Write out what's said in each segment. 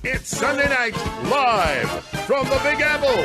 It's Sunday night, live from the Big Apple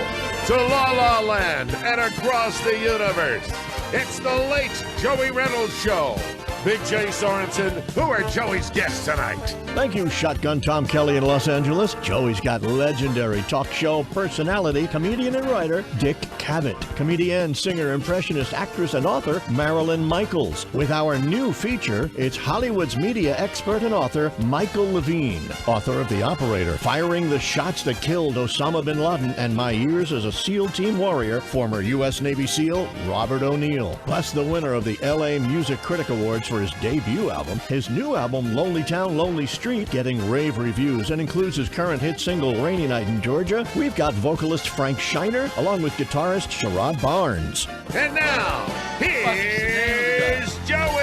to La La Land and across the universe. It's the late Joey Reynolds Show. Big Jay Sorensen, who are Joey's guests tonight? Thank you, Shotgun Tom Kelly in Los Angeles. Joey's got legendary talk show personality, comedian and writer Dick Cavett. Comedian, singer, impressionist, actress, and author Marilyn Michaels. With our new feature, it's Hollywood's media expert and author Michael Levine, author of The Operator, Firing the Shots That Killed Osama bin Laden, and My Years as a SEAL Team Warrior, former U.S. Navy SEAL Robert O'Neill. Plus the winner of the L.A. Music Critic Awards for his debut album. His new album, Lonely Town, Lonely Street, getting rave reviews and includes his current hit single, Rainy Night in Georgia. We've got vocalist Frank Shiner, along with guitarist Sherrod Barnes. And now, here's Joey!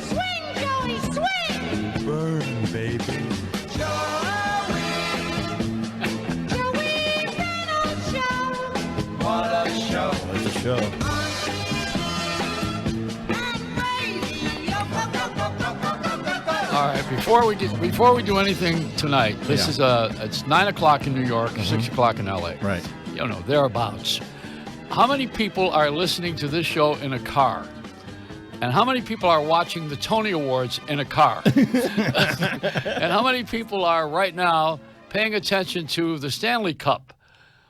Swing, Joey, swing! Burn, baby. Show. All right, before we do anything tonight, it's 9 o'clock in New York, 6 o'clock in LA. Right. You know, thereabouts. How many people are listening to this show in a car? And how many people are watching the Tony Awards in a car? And how many people are right now paying attention to the Stanley Cup,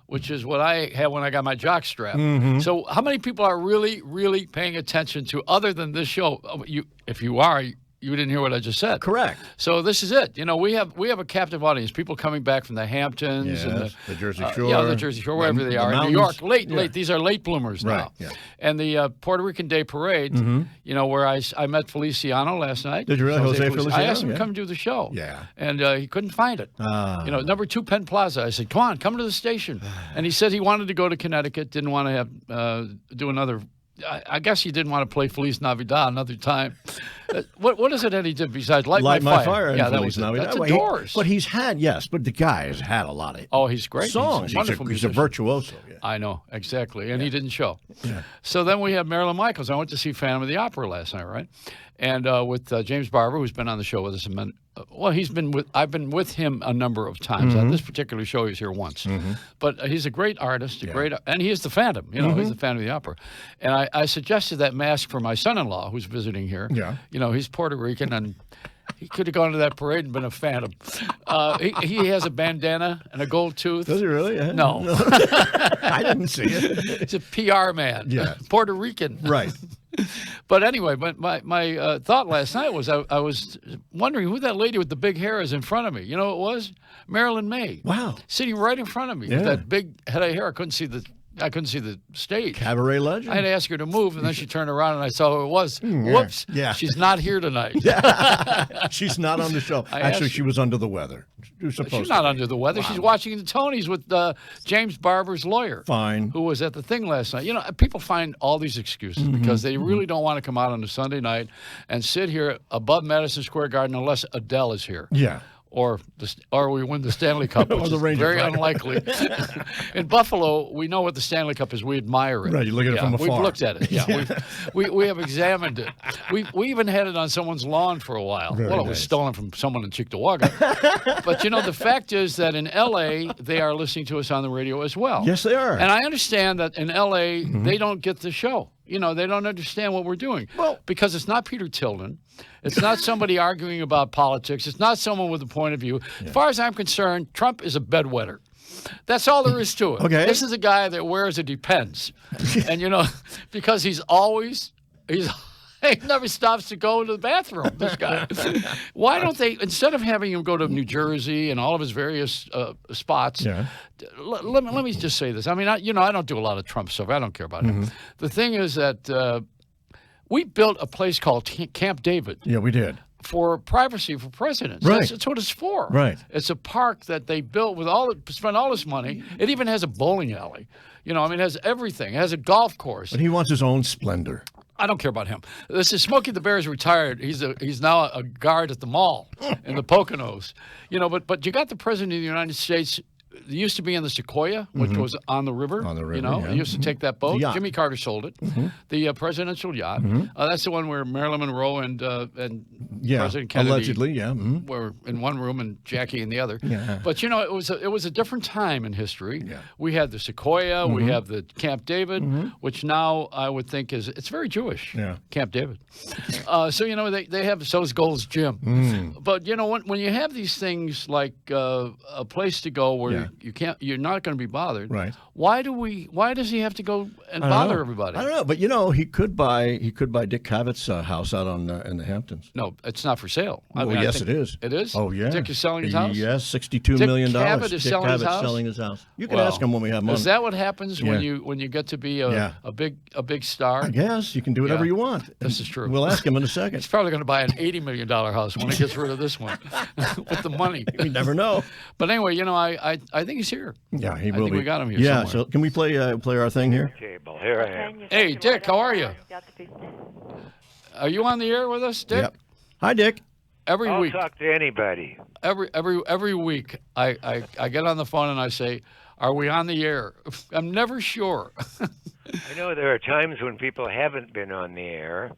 which is what I had when I got my jock strap. Mm-hmm. So how many people are really, really paying attention to other than this show? If you are, you didn't hear what I just said. Correct. So this is it. You know, we have a captive audience. People coming back from the Hamptons and the Jersey Shore. Yeah, the Jersey Shore, wherever they are. In New York, late. These are late bloomers now. Right, yeah. And the Puerto Rican Day Parade, you know, where I met Feliciano last night. Did you really? Jose Feliciano? I asked him to come do the show. Yeah. And he couldn't find it. You know, number 2 Penn Plaza. I said, come to the station. And he said he wanted to go to Connecticut, didn't want to have do another. I guess he didn't want to play Feliz Navidad another time. What is it that he did besides Light My Fire? Yeah, that was Navidad. That's the Doors. But he's had, but the guy has had a lot of he's great. songs. He's a virtuoso. Yeah. I know, exactly. And he didn't show. Yeah. So then we have Marilyn Michaels. I went to see Phantom of the Opera last night, right? And with James Barber, who's been on the show with us. I've been with him a number of times. On this particular show, he's here once. But he's a great artist, and he is the Phantom. You know, he's the Phantom of the Opera. And I suggested that mask for my son-in-law, who's visiting here. Yeah. You know, he's Puerto Rican, and he could have gone to that parade and been a Phantom. He has a bandana and a gold tooth. Does he really? Yeah. No. I didn't see it. He's a PR man. Yeah. Puerto Rican. Right. But anyway, my thought last night was I was wondering who that lady with the big hair is in front of me. You know who it was? Marilyn May. Wow. Sitting right in front of me with that big head of hair. I couldn't see the stage. Cabaret legend. I had to ask her to move, and then she turned around, and I saw who it was. Whoops. Yeah. She's not here tonight. She's not on the show. Actually, she was under the weather. She's not under the weather. Wow. She's watching the Tonys with James Barber's lawyer. Fine. Who was at the thing last night. You know, people find all these excuses because they really don't want to come out on a Sunday night and sit here above Madison Square Garden unless Adele is here. Yeah. Or we win the Stanley Cup, which is very unlikely. In Buffalo, we know what the Stanley Cup is. We admire it. Right, you look at it from afar. We've looked at it. Yeah, we have examined it. We even had it on someone's lawn for a while. It was stolen from someone in Cheektowaga. But, you know, the fact is that in L.A., they are listening to us on the radio as well. Yes, they are. And I understand that in L.A., they don't get the show. You know, they don't understand what we're doing. Well, because it's not Peter Tilden. It's not somebody arguing about politics. It's not someone with a point of view. Yeah. As far as I'm concerned, Trump is a bedwetter. That's all there is to it. Okay. This is a guy that wears a Depends. And, you know, because he never stops to go to the bathroom, this guy. Why don't they, instead of having him go to New Jersey and all of his various spots, let me just say this. I mean, I don't do a lot of Trump stuff. I don't care about him. The thing is that we built a place called Camp David. Yeah, we did. For privacy for presidents. Right. That's what it's for. Right. It's a park that they built spent all this money. It even has a bowling alley. You know, I mean, it has everything. It has a golf course. But he wants his own splendor. I don't care about him. This is Smokey the Bear is retired. He's now a guard at the mall in the Poconos. You know, but you got the president of the United States it used to be in the Sequoia, which was on the river. On the river, You know, yeah. you used to take that boat. yacht. Jimmy Carter sold it. The presidential yacht. That's the one where Marilyn Monroe and President Kennedy allegedly, yeah. were in one room and Jackie in the other. Yeah. But you know, it was a different time in history. Yeah. We had the Sequoia, we have the Camp David, which now I would think it's very Jewish. Yeah. Camp David. So you know they have so's Gold's Gym. But you know when you have these things like a place to go where you're not going to be bothered. Right. Why does he have to go and bother everybody? I don't know, but you know he could buy Dick Cavett's house out in the Hamptons. No, it's not for sale. I Well, mean, I yes, think it is. It is? Oh yeah. Dick is selling his house? Yes, $62 million. Cavett is Dick selling his Cavett's house? selling his house. You can Well, ask him when we have money. Is that what happens when Yeah. you get to be a big star? I guess you can do whatever Yeah. you want. This is true. We'll ask him in a second. He's probably going to buy an $80 million house when he gets rid of this one with the money. We never know. But anyway, you know, I think he's here. Yeah, he I will think be. we got him here Yeah, somewhere. so can we play our thing here? Table. Here I am. Hey, Dick, how are you? Are you on the air with us, Dick? Yep. Hi, Dick. Every I'll week, talk to anybody. every week, I get on the phone and I say, "Are we on the air?" I'm never sure. I know there are times when people haven't been on the air,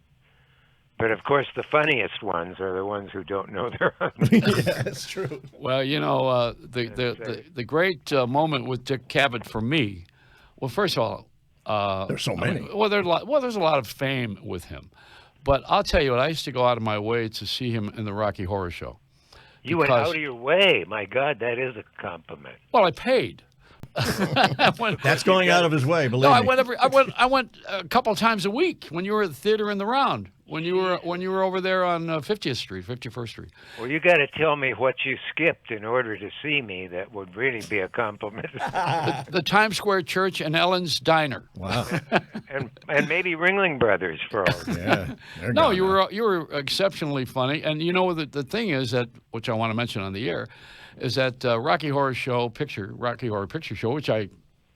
but of course the funniest ones are the ones who don't know they're on the air. Yeah, that's true. Well, you know, the great moment with Dick Cavett for me. Well, first of all, There's so many. There's a lot of fame with him, but I'll tell you what. I used to go out of my way to see him in the Rocky Horror Show. You went Because- out of your way. My God, that is a compliment. Well, I paid. That's going out of his way, believe No, me. I went a couple times a week when you were at the theater in the Round. When you were over there on 50th Street, 51st Street. Well, you got to tell me what you skipped in order to see me. That would really be a compliment. The Times Square Church and Ellen's Diner. Wow. and maybe Ringling Brothers for all. Yeah. They're No, gone you now. were exceptionally funny, and you know the thing is that, which I want to mention on the air, is that Rocky Horror Picture Show, which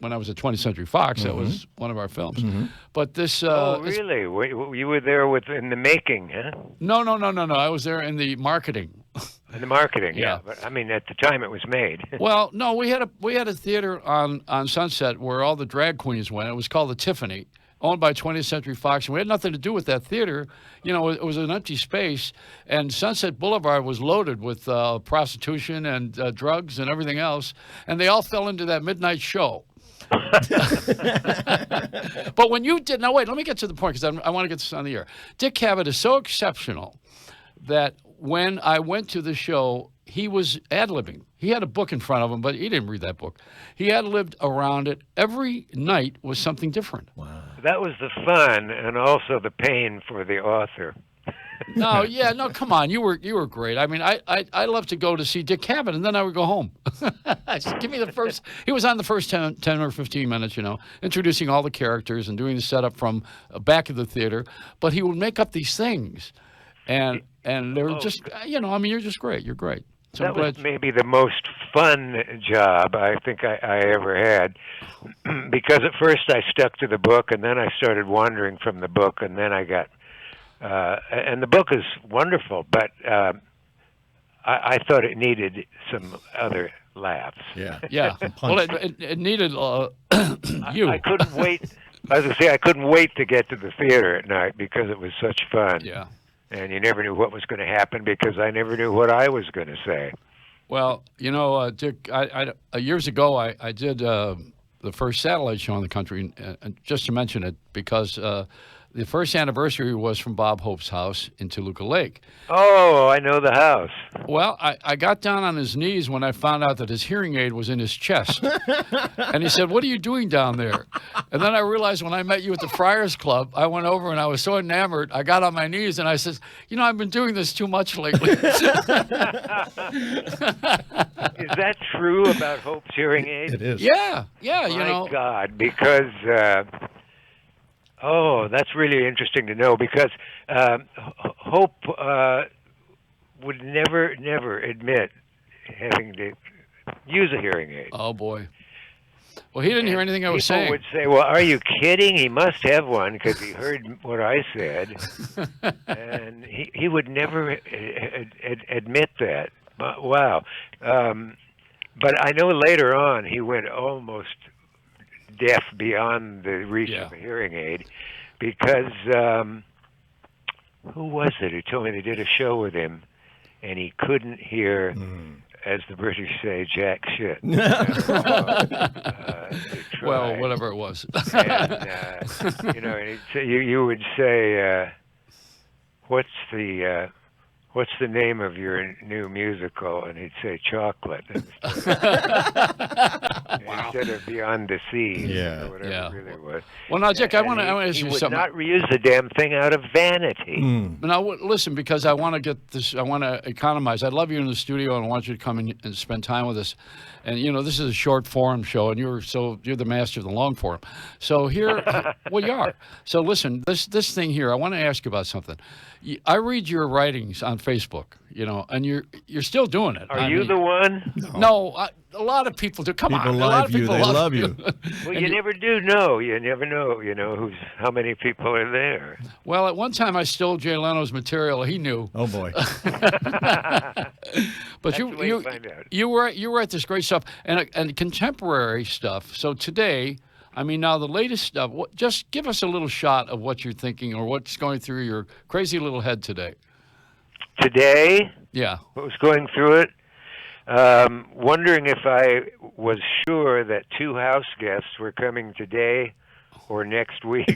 when I was at 20th Century Fox, that was one of our films. But this, Oh, really? You were there in the making, huh? no, I was there in the marketing. In the marketing, Yeah. But I mean, at the time it was made. Well, no, we had a theater on Sunset where all the drag queens went. It was called the Tiffany, owned by 20th Century Fox, and we had nothing to do with that theater. You know, it was an empty space, and Sunset Boulevard was loaded with prostitution and drugs and everything else, and they all fell into that midnight show. But when you did, now wait, let me get to the point because I want to get this on the air. Dick Cavett is so exceptional that when I went to the show, he was ad-libbing. He had a book in front of him, but he didn't read that book. He ad-libbed around it. Every night was something different. Wow. That was the fun and also the pain for the author. No, come on. You were great. I mean, I love to go to see Dick Cavett, and then I would go home. Just give me the first. He was on the first 10 or 15 minutes, you know, introducing all the characters and doing the setup from back of the theater. But he would make up these things, and they were just, you know, I mean, you're just great. You're great. So That was maybe the most fun job I think I ever had, because at first I stuck to the book, and then I started wandering from the book, and then I got. And the book is wonderful, but I thought it needed some other laughs. Yeah. Yeah. Well, it needed you. I couldn't wait. As I say, I couldn't wait to get to the theater at night because it was such fun. Yeah. And you never knew what was going to happen because I never knew what I was going to say. Well, you know, Dick, years ago I did the first satellite show in the country, and just to mention it, because the first anniversary was from Bob Hope's house in Toluca Lake. Oh, I know the house. Well, I got down on his knees when I found out that his hearing aid was in his chest. And he said, "What are you doing down there?" And then I realized when I met you at the Friars Club, I went over and I was so enamored, I got on my knees and I said, "You know, I've been doing this too much lately." Is that true about Hope's hearing aid? It is. Yeah, you My know. God, because that's really interesting to know, because Hope would never admit having to use a hearing aid. Oh, boy. Well, he didn't hear anything I was People saying. would say, "Well, are you kidding? He must have one because he heard what I said," and he would never admit that. But, wow. But I know later on he went almost deaf beyond the reach of a hearing aid because who was it who told me they did a show with him and he couldn't hear, as the British say, jack shit. Well, whatever it was. And, and he'd say, you would say, what's the name of your new musical? And he'd say Chocolate instead of Beyond the Sea, or whatever it really was. Well, now, Dick, I want to ask you something. He would not reuse the damn thing out of vanity. Now, listen, because I want to get this, I want to economize. I love you in the studio, and I want you to come in and spend time with us. And this is a short form show, and you're the master of the long form. So here, well, you are. So listen, this thing here, I want to ask you about something. I read your writings on Facebook, and you're still doing it. Are you the one? No, a lot of people do. Come on, a lot of people love you. Well, you never do know. You never know. How many people are there. Well, at one time I stole Jay Leno's material. He knew. Oh boy. But you write this great stuff and contemporary stuff. So today, now the latest stuff. Just give us a little shot of what you're thinking or what's going through your crazy little head today. Today? Yeah. What was going through it? Wondering if I was sure that 2 house guests were coming today or next week.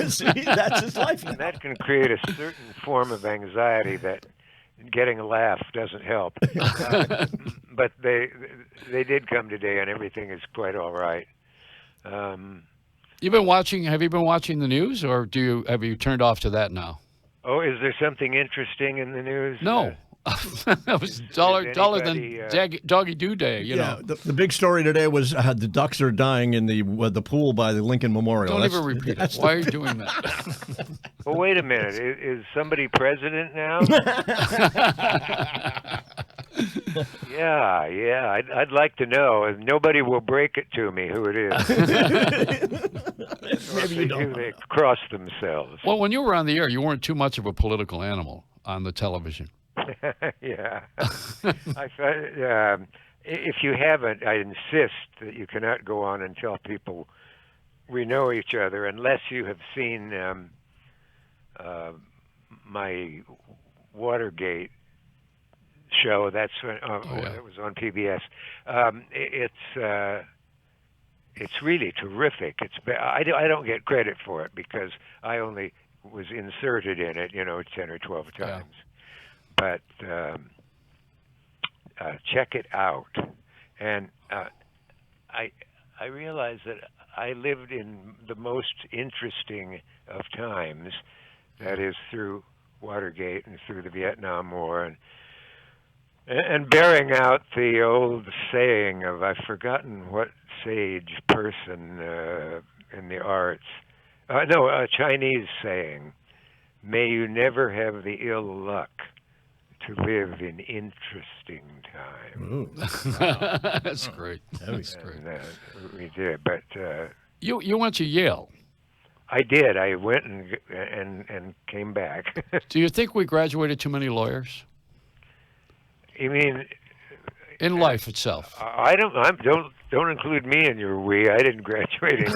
See, that's his life. And that can create a certain form of anxiety that getting a laugh doesn't help. But they did come today, and everything is quite all right. You've been watching? Have you been watching the news, or have you turned off to that now? Oh, is there something interesting in the news? No. That was duller than Doggy Doo Day, know. The big story today was the ducks are dying in the pool by the Lincoln Memorial. Don't even repeat it. Why are you doing that? Well, wait a minute. Is somebody president now? Yeah. I'd like to know. Nobody will break it to me who it is. Maybe you don't. They cross themselves. Well, when you were on the air, you weren't too much of a political animal on the television. Yeah. If you haven't, I insist that you cannot go on and tell people we know each other unless you have seen my Watergate show. That's when it was on PBS. It's really terrific. I don't get credit for it because I only was inserted in it, 10 or 12 times. Yeah. But check it out. And I realized that I lived in the most interesting of times, that is through Watergate and through the Vietnam War, and bearing out the old saying of, I've forgotten what sage person in the arts, a Chinese saying, may you never have the ill luck to live in interesting times. That's great. That's great. We did, but you went to Yale. I did. I went and came back. Do you think we graduated too many lawyers? You mean in life itself? I don't include me in your we. I didn't graduate in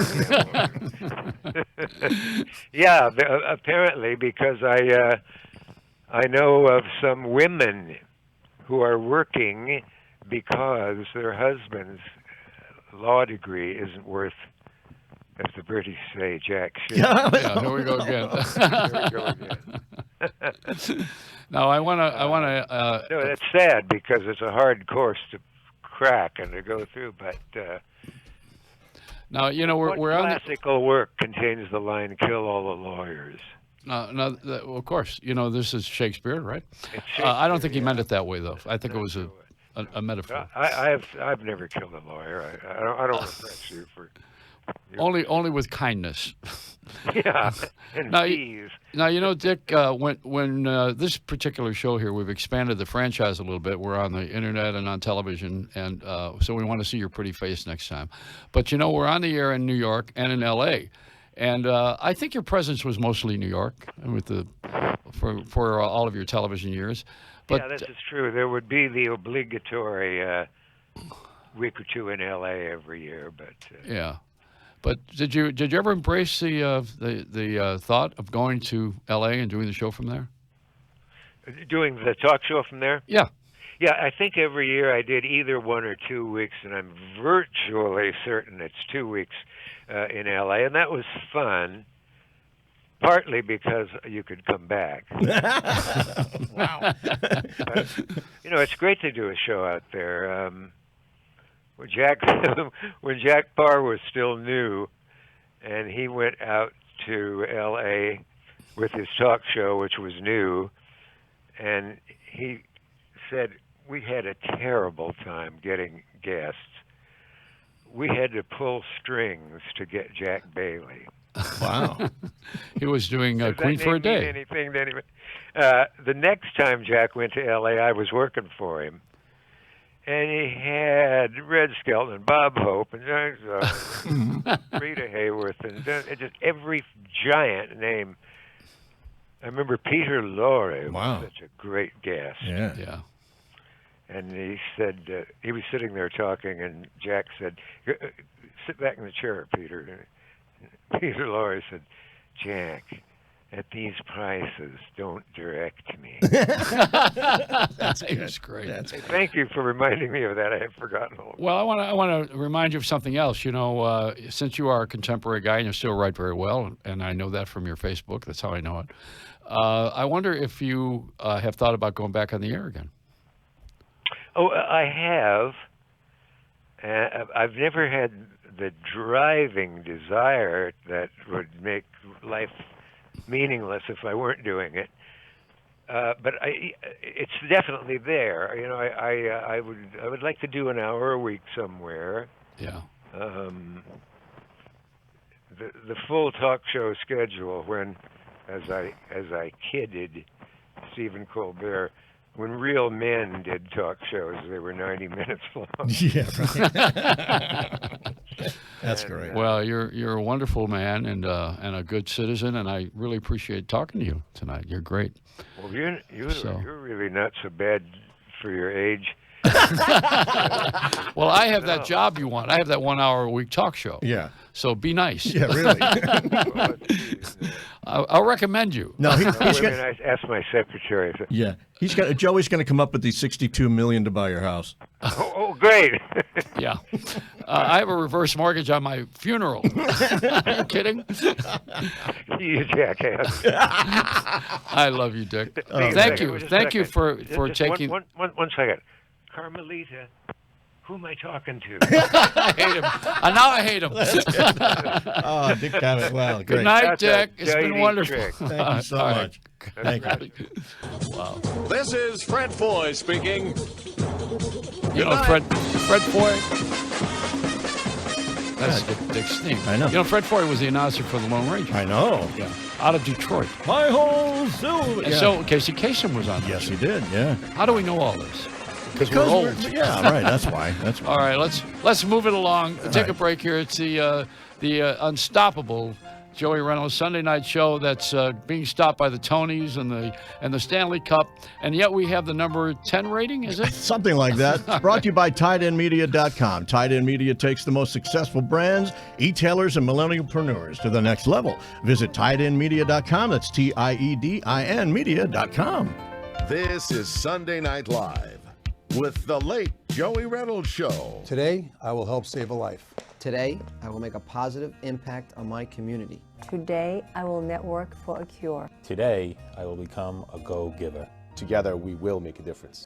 Yeah, apparently, because I know of some women who are working because their husband's law degree isn't worth, as the British say, jack shit. Yeah, here we go again. Now, I want to. No, that's sad because it's a hard course to crack and to go through. But now, we're on classical work contains the line "kill all the lawyers." No, of course. This is Shakespeare, right? I don't think he meant it that way, though. I think it was a metaphor. I've never killed a lawyer. I don't repress you for. Only with kindness. Yeah, and fees. Now, Dick, when this particular show here, we've expanded the franchise a little bit. We're on the internet and on television, and so we want to see your pretty face next time. But, we're on the air in New York and in L.A., and I think your presence was mostly New York with for all of your television years. But, yeah, this is true. There would be the obligatory week or two in L.A. every year. But Yeah. But did you ever embrace the thought of going to L.A. and doing the show from there? doing the talk show from there? Yeah. Yeah, I think every year I did either 1 or 2 weeks, and I'm virtually certain it's 2 weeks in L.A., and that was fun, partly because you could come back. Wow. It's great to do a show out there. When Jack Parr was still new, and he went out to L.A. with his talk show, which was new, and he said, we had a terrible time getting guests. We had to pull strings to get Jack Bailey. Wow. He was doing Queen for a Day. Mean anything to anybody? The next time Jack went to L.A., I was working for him. And he had Red Skelton and Bob Hope and Rita Hayworth and just every giant name. I remember Peter Lorre was such a great guest. Yeah. And he said, he was sitting there talking, and Jack said, sit back in the chair, Peter. And Peter Lorre said, Jack, at these prices, don't direct me. That's great. Thank you for reminding me of that. I had forgotten all. Well, I want to remind you of something else. Since you are a contemporary guy and you still write very well, and I know that from your Facebook. That's how I know it. I wonder if you have thought about going back on the air again. Oh, I have. I've never had the driving desire that would make life meaningless if I weren't doing it. But it's definitely there. I would like to do an hour a week somewhere. Yeah. The full talk show schedule, when, as I kidded Stephen Colbert, when real men did talk shows, they were 90 minutes long. Yeah, right. That's great. Well, you're a wonderful man and a good citizen, and I really appreciate talking to you tonight. You're great. Well, you're really not so bad for your age. Well, I have that job you want. I have that 1 hour a week talk show. Yeah. So be nice. Yeah, really. I'll recommend you. No, he's going to ask my secretary. Yeah, Joey's going to come up with the $62 million to buy your house. Oh, great. Yeah. I have a reverse mortgage on my funeral. Are you kidding? You jackass. I love you, Dick. Thank you. Just Thank you for just taking. One second. Carmelita, who am I talking to? I hate him. Now I hate him. Oh, Dick Cavett. Well, great. Good night, That's a Dick. It's been dirty wonderful. trick. Thank you so All much. Thank you. Wow. This is Fred Foy speaking. Fred Foy. That's Dick's theme. I know. Fred Foy was the announcer for the Lone Ranger. I know. Yeah. Out of Detroit. My whole silver. And so Casey Kasem was on that. Yes, he did. Yeah. How do we know all this? Because we're old. Yeah, right. That's why. All right, let's move it along. Take a break here. It's the unstoppable Joey Reynolds Sunday night show that's being stopped by the Tonys and the Stanley Cup, and yet we have the number 10 rating. Is it something like that? Brought to you by TideEndMedia.com. Tide End Media takes the most successful brands, e-tailers, and millennialpreneurs to the next level. Visit TideEndMedia.com. That's TiEDIN Media.com. This is Sunday Night Live with the late Joey Reynolds Show. Today, I will help save a life. Today, I will make a positive impact on my community. Today, I will network for a cure. Today, I will become a go-giver. Together, we will make a difference.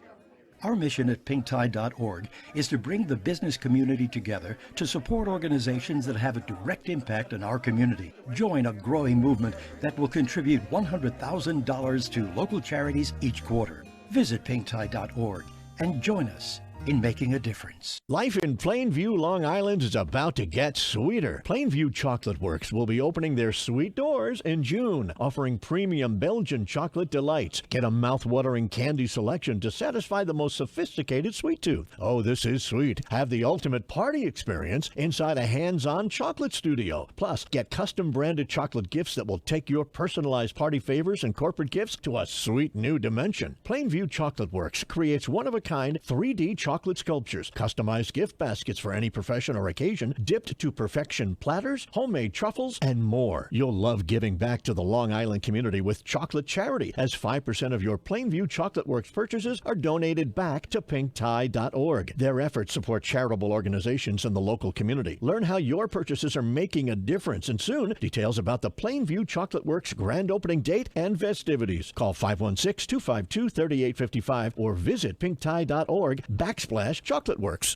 Our mission at pinktide.org is to bring the business community together to support organizations that have a direct impact on our community. Join a growing movement that will contribute $100,000 to local charities each quarter. Visit pinktide.org and join us in making a difference. Life in Plainview, Long Island is about to get sweeter. Plainview Chocolate Works will be opening their sweet doors stores in June, offering premium Belgian chocolate delights. Get a mouth-watering candy selection to satisfy the most sophisticated sweet tooth. Oh, this is sweet. Have the ultimate party experience inside a hands-on chocolate studio. Plus, get custom-branded chocolate gifts that will take your personalized party favors and corporate gifts to a sweet new dimension. Plainview Chocolate Works creates one-of-a-kind 3D chocolate sculptures, customized gift baskets for any profession or occasion, dipped to perfection platters, homemade truffles, and more. You'll love giving back to the Long Island community with chocolate charity, as 5% of your Plainview Chocolate Works purchases are donated back to pinktie.org. Their efforts support charitable organizations in the local community. Learn how your purchases are making a difference, and soon, details about the Plainview Chocolate Works grand opening date and festivities. Call 516-252-3855 or visit pinktie.org/Chocolate Works.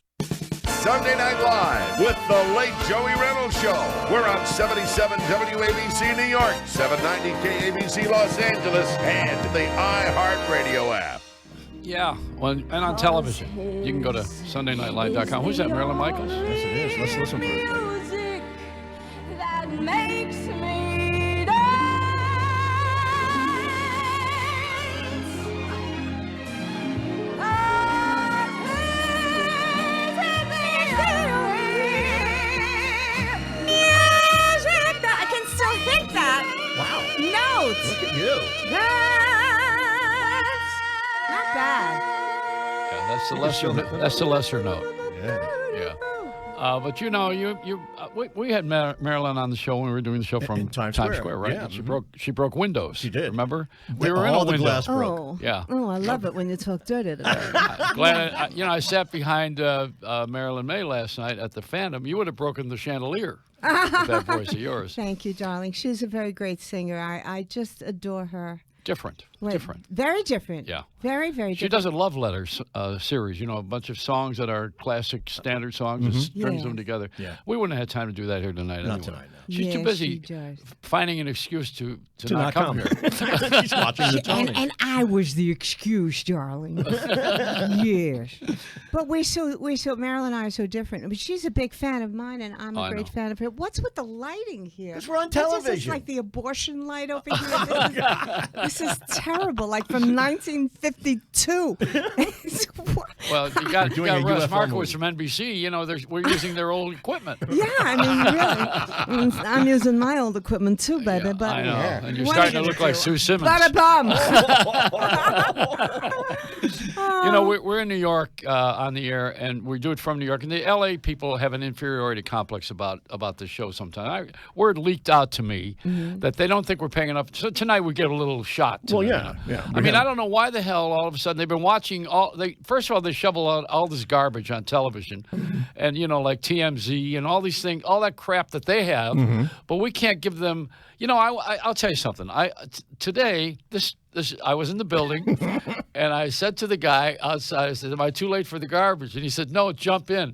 Sunday Night Live with the late Joey Reynolds Show. We're on 77 WABC New York, 790 KABC Los Angeles, and the iHeartRadio app. Yeah, well, and on television. You can go to SundayNightLive.com. Who's that, Marilyn Michaels? Yes, it is. Let's listen for it. Music that makes me Look at you. Not bad. Yeah, that's the lesser note. Yeah. But you know, we had Marilyn on the show when we were doing the show from Times Square, right? Yeah. And she broke windows. She did. Remember? We were in a window. Glass broke. Oh, Yeah. Oh, I love it when you talk dirty to me. Glad I sat behind Marilyn May last night at the Phantom. You would have broken the chandelier with that voice of yours. Thank you, darling. She's a very great singer. I just adore her. Different. Very different. Yeah. Very, very different. She does a love letters series, you know, a bunch of songs that are classic standard songs and strings them together. Yeah. We wouldn't have had time to do that here tonight. Not anyway. tonight, no. She's too busy finding an excuse to not come here. She's watching the Tony. And I was the excuse, darling. Yes. But we're so Marilyn and I are so different. I mean, she's a big fan of mine, and I'm a great fan of her. What's with the lighting here? Because we're on television. It's like the abortion light over here. This is terrible, like from 1952. Well, you got Russ Markowitz from NBC. You know, we're using their old equipment. Yeah, I mean, really. I'm using my old equipment too, baby. Yeah, but I know. And you're starting to look like Sue Simmons. Ba-da-bum. You know, we're in New York on the air, and we do it from New York. And the L.A. people have an inferiority complex about the show sometimes. Word leaked out to me that they don't think we're paying enough. So tonight we get a little shot. Well, yeah. I mean, I don't know why the hell all of a sudden they've been watching first of all, they shovel out all this garbage on television, and you know, like TMZ and all these things, all that crap that they have, but we can't give them. You know, I'll tell you something. Today I was in the building, and I said to the guy outside, I said, "Am I too late for the garbage?" And he said, "No, jump in."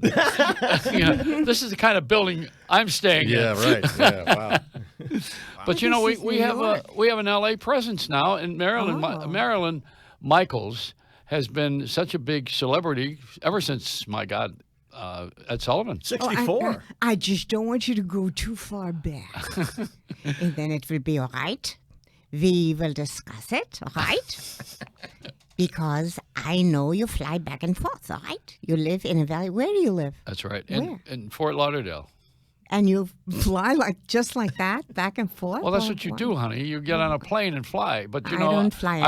You know, this is the kind of building I'm staying in. Yeah, right. Yeah, wow. But you know, we have an LA presence now, and Marilyn Michaels has been such a big celebrity ever since, my God, Ed Sullivan. 64. I just don't want you to go too far back. And then it will be all right. We will discuss it, all right? Because I know you fly back and forth, all right? You live in a valley. Where do you live? That's right. Where? In Fort Lauderdale. And you fly just like that, back and forth? Well, that's what you do, honey. You get on a plane and fly. But you know, I don't fly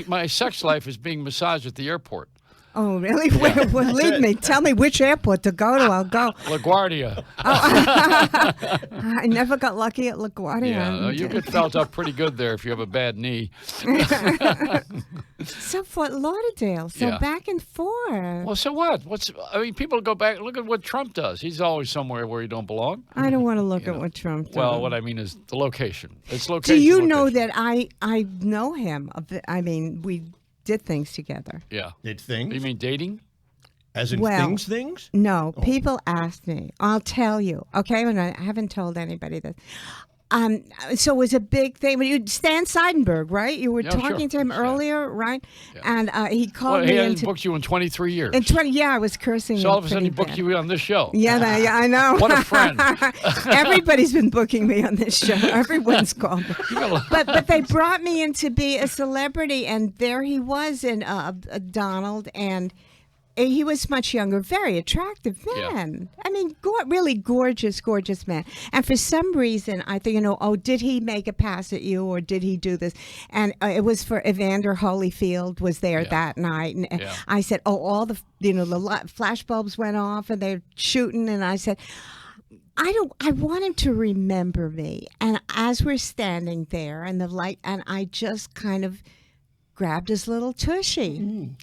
my sex life is being massaged at the airport. Oh, really? Yeah. Well, lead me. Tell me which airport to go to. I'll go. LaGuardia. I never got lucky at LaGuardia. Yeah, you get felt up pretty good there if you have a bad knee. So Fort Lauderdale. So back and forth. Well, so what? I mean, people go back. Look at what Trump does. He's always somewhere where he don't belong. I don't want to look at what Trump does. Well, what I mean is the location. It's location. Do you know that I know him? I mean, we did things together. Yeah. Did things? You mean dating? As in things? No. Oh. People asked me. I'll tell you. Okay? And I haven't told anybody this. So it was a big thing. But Stan Seidenberg, right? You were Yeah, talking to him earlier, right? And he called Well, me he hadn't into. booked you in 23 years. In 20, yeah, I was cursing. So him all of a sudden he pretty booked bad. you on this show. Yeah, I know. What a friend. Everybody's been booking me on this show. Everyone's called me. But they brought me in to be a celebrity, and there he was in Donald, and he was much younger, very attractive man. I mean, really gorgeous, gorgeous man. And for some reason, I thought, did he make a pass at you, or did he do this? And it was for Evander Holyfield was there that night, and I said, all the the flash bulbs went off, and they're shooting, and I said, I want him to remember me. And as we're standing there, and the light, and I just kind of grabbed his little tushy, and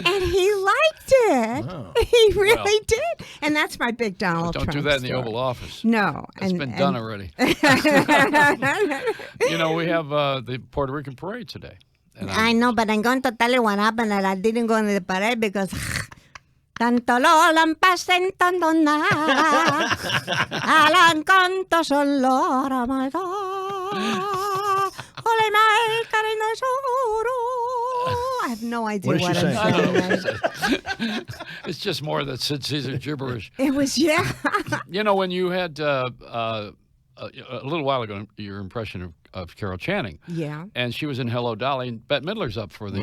he liked it. Wow. He really did. And that's my big Donald Don't Trump do that in the story. Oval Office. No. It's been done already. We have the Puerto Rican parade today. And I know, but I'm going to tell you what happened, that I didn't go to the parade because tanto lo lampasentando nada, al canto solo, oh my God, ole my carino solo. I have no idea What is what she I'm saying? saying. It's just more that Sid Caesar gibberish. It was, yeah. When you had a little while ago your impression of Carol Channing. Yeah. And she was in Hello, Dolly, and Bette Midler's up for the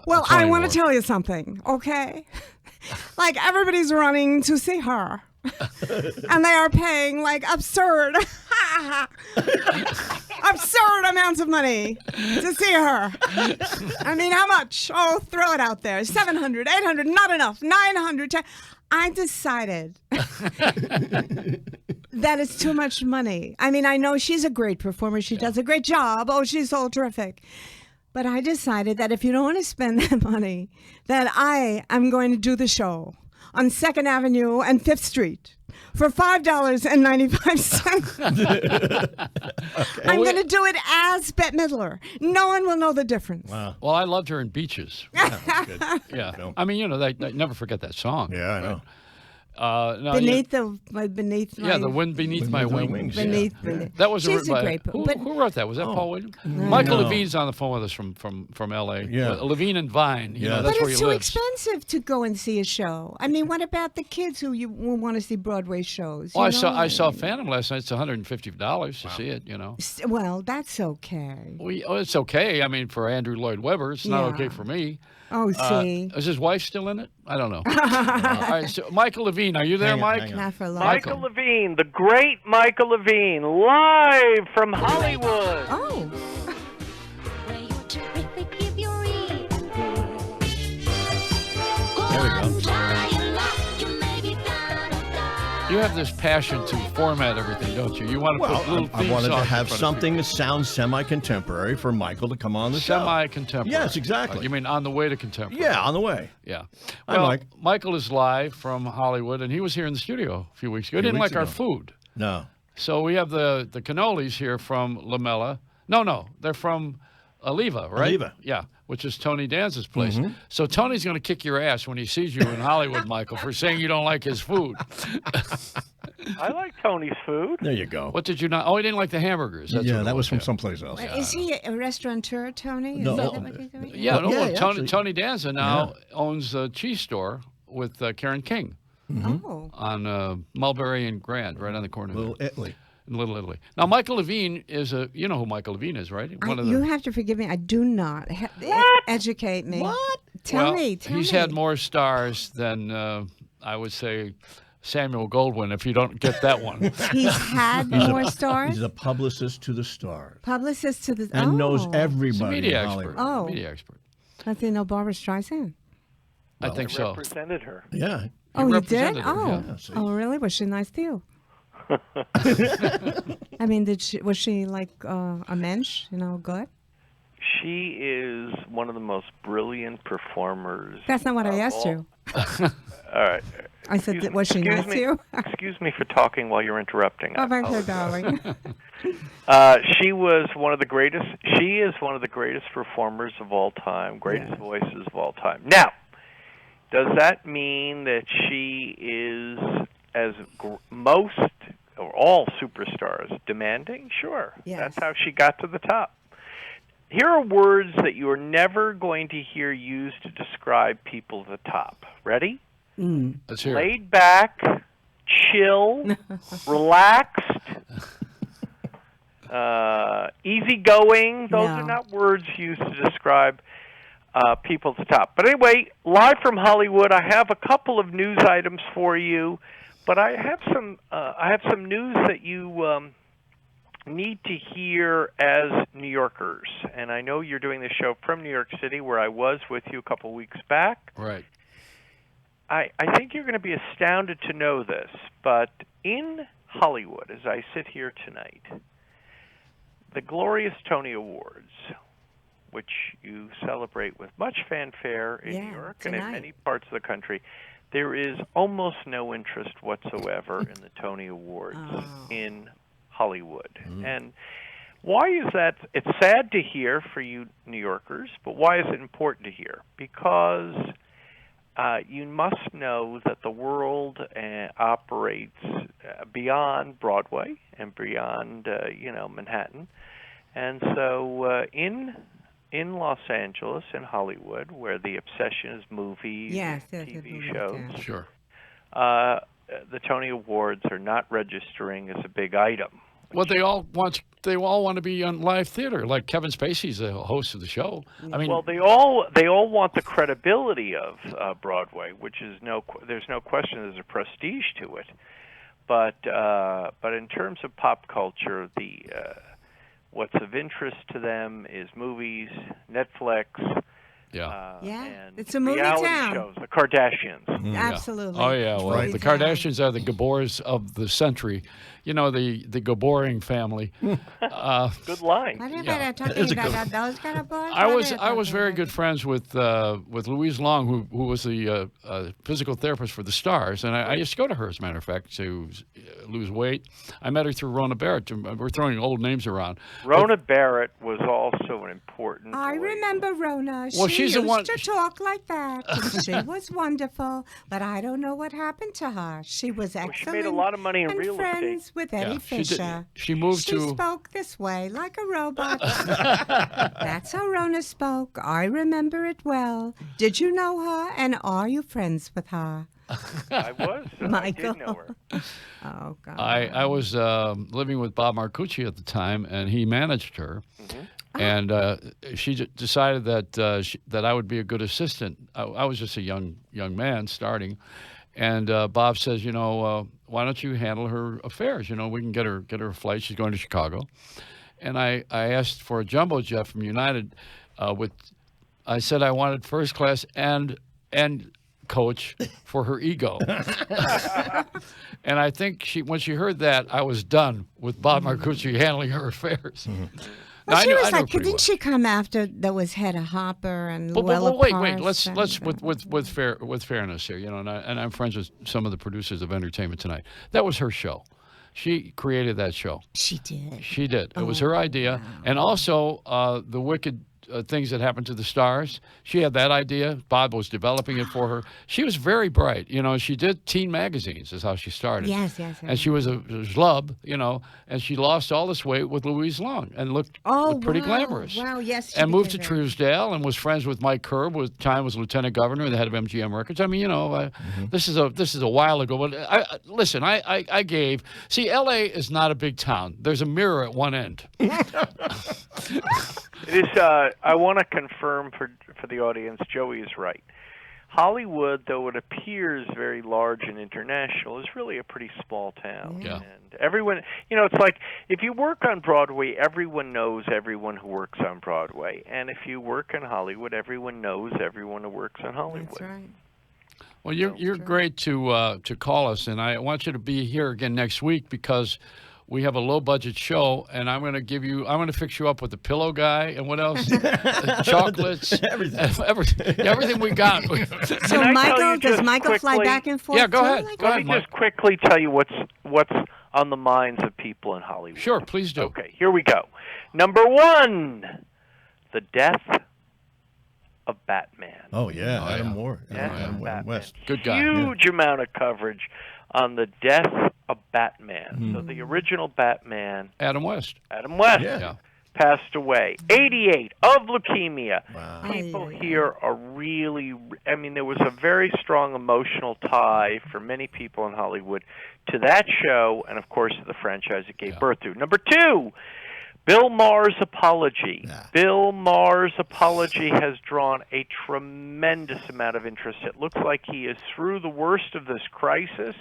Well, Tony I want Award. to tell you something, okay? Like, everybody's running to see her. And they are paying, like, absurd amounts of money to see her. I mean, how much? Oh, throw it out there. 700, 800, not enough. 900. I decided that it's too much money. I mean, I know she's a great performer. She does a great job. Oh, she's so terrific. But I decided that if you don't want to spend that money, that I am going to do the show on 2nd Avenue and 5th Street for $5.95. I'm going to do it as Bette Midler. No one will know the difference. Wow. Well, I loved her in Beaches. Yeah. I mean, they never forget that song. Yeah, I know. Beneath my the wind beneath my wings. Beneath. That was She's a great. Who wrote that? Was that Paul Williams? Michael Levine's on the phone with us from L.A. Yeah. Levine and Vine. That's But where it's he too lives. expensive to go and see a show. I mean, what about the kids who want to see Broadway shows? Well, I saw Phantom last night. It's $150 to see it. Well, that's okay. It's okay. I mean, for Andrew Lloyd Webber, it's not okay for me. Oh, see. Is his wife still in it? I don't know. All right, so Michael Levine, are you there, Mike? Not for long. Michael Levine, the great Michael Levine, live from Hollywood. Oh. There we go. You have this passion to format everything, don't you? You want to put little I theme wanted to songs in have front of something that sounds semi-contemporary for Michael to come on the show. Semi-contemporary. Yes, exactly. You mean on the way to contemporary? Yeah, on the way. Yeah. Hi, Well, Mike. Michael is live from Hollywood, and he was here in the studio a few weeks ago. He didn't like our food. No. So we have the cannolis here from Lamella. No, they're from Oliva, right? Oliva. Yeah, which is Tony Danza's place. Mm-hmm. So Tony's going to kick your ass when he sees you in Hollywood, Michael, for saying you don't like his food. I like Tony's food. There you go. What did you not? Oh, he didn't like the hamburgers. That's Yeah, what it that was from yeah. someplace else. Is he a restaurateur, Tony? No. Is that what he's doing? Tony Danza now owns a cheese store with Karen King Oh. on Mulberry and Grand, right on the corner. Little Italy. In Little Italy. Now, Michael Levine is you know who Michael Levine is, right? You have to forgive me. I do not. Educate me. What? Tell me. He's had more stars than, I would say, Samuel Goldwyn, if you don't get that one. He's had more stars? He's a publicist to the stars. Publicist to the... And knows He's a everybody media in expert. Hollywood. Media expert. Does he know Barbara Streisand? I think so. Represented her. Yeah. Oh, you did? represented her, Oh. yeah, see. Oh, really? Was she nice to you? I mean, was she like a mensch, good? She is one of the most brilliant performers. That's not what I asked you. All right. I said, was she nice to you? Excuse me for talking while you're interrupting. Oh, thank you, darling. She was one of the greatest. She is one of the greatest performers of all time, greatest voices of all time. Now, does that mean that she is, as most or all superstars, demanding? Sure. Yes. That's how she got to the top. Here are words that you are never going to hear used to describe people at the top. Ready? Let's hear it. Laid back, chill, relaxed, easygoing. Those are not words used to describe people at the top. But anyway, live from Hollywood, I have a couple of news items for you. But I have some news that you need to hear as New Yorkers. And I know you're doing this show from New York City, where I was with you a couple weeks back. Right. I think you're going to be astounded to know this, but in Hollywood, as I sit here tonight, the glorious Tony Awards, which you celebrate with much fanfare in New York and in many parts of the country, there is almost no interest whatsoever in the Tony Awards in Hollywood. And why is that? It's sad to hear for you New Yorkers, but why is it important to hear? Because you must know that the world operates beyond Broadway and beyond, Manhattan. And so in Los Angeles, in Hollywood, where the obsession is movies, TV shows, sure, the Tony Awards are not registering as a big item. Well, they all want to be on live theater, like Kevin Spacey's the host of the show. I mean, well, they all want the credibility of Broadway, which is there's no question there's a prestige to it, but in terms of pop culture, what's of interest to them is movies, Netflix. And it's a movie reality town. shows, the Kardashians. Absolutely. Oh yeah, well, the Kardashians are the Gabors of the century. You know, the Gaborian family. Good line. What about talking about those kind of boys? I was very good friends with Louise Long, who was the physical therapist for the stars, and I used to go to her, as a matter of fact, to lose weight. I met her through Rona Barrett. We're throwing old names around. Rona Barrett was also an important. I remember Rona. Well, she she's the used one to talk like that. And she was wonderful, but I don't know what happened to her. She was excellent. She made a lot of money in and real friends estate. with Eddie Fisher. She moved She to. spoke this way, like a robot. That's how Rona spoke. I remember it well. Did you know her, and are you friends with her? I was. Michael. I did know her. Oh, God. I was living with Bob Marcucci at the time, and he managed her. And she decided that I would be a good assistant. I was just a young man starting, and Bob says, why don't you handle her affairs? We can get her a flight. She's going to Chicago, and I asked for a jumbo jet from United. I said I wanted first class and coach for her ego. And I think when she heard that, I was done with Bob Marcucci handling her affairs. Well, she was like, didn't she come after that was Hedda Hopper and Luella wait. Parks Let's with fairness here, and I'm friends with some of the producers of Entertainment Tonight. That was her show. She created that show. She did. She did. It was her idea, wow. And also the wicked things that happened to the stars. She had that idea. Bob was developing it for her. She was very bright. She did teen magazines is how she started. Yes. And she was a schlub, and she lost all this weight with Louise Long and looked pretty glamorous. Wow, yes. And moved to Truesdale and was friends with Mike Kerb, who at the time was lieutenant governor and the head of MGM Records. I mean, this is a while ago. But listen, I gave. See, L.A. is not a big town. There's a mirror at one end. It is. I want to confirm for the audience, Joey is right. Hollywood, though it appears very large and international, is really a pretty small town. Yeah. And everyone, it's like if you work on Broadway, everyone knows everyone who works on Broadway. And if you work in Hollywood, everyone knows everyone who works on Hollywood. That's right. Well, you're great to call us, and I want you to be here again next week because we have a low-budget show, and I'm going to fix you up with the pillow guy and what else? Chocolates. Everything we got. So, Michael, does Michael fly back and forth? Yeah, go ahead. Let me just quickly tell you what's on the minds of people in Hollywood. Sure, please do. Okay, here we go. Number 1, the death of Batman. Oh, yeah, Adam Batman. West. Good guy. Huge amount of coverage on the death a Batman. So the original Batman, Adam West. Yeah. Passed away. 88 of leukemia. Wow. People here are really, I mean, there was a very strong emotional tie for many people in Hollywood to that show and, of course, to the franchise it gave birth to. Number 2, Bill Maher's Apology. Bill Maher's Apology has drawn a tremendous amount of interest. It looks like he is through the worst of this crisis,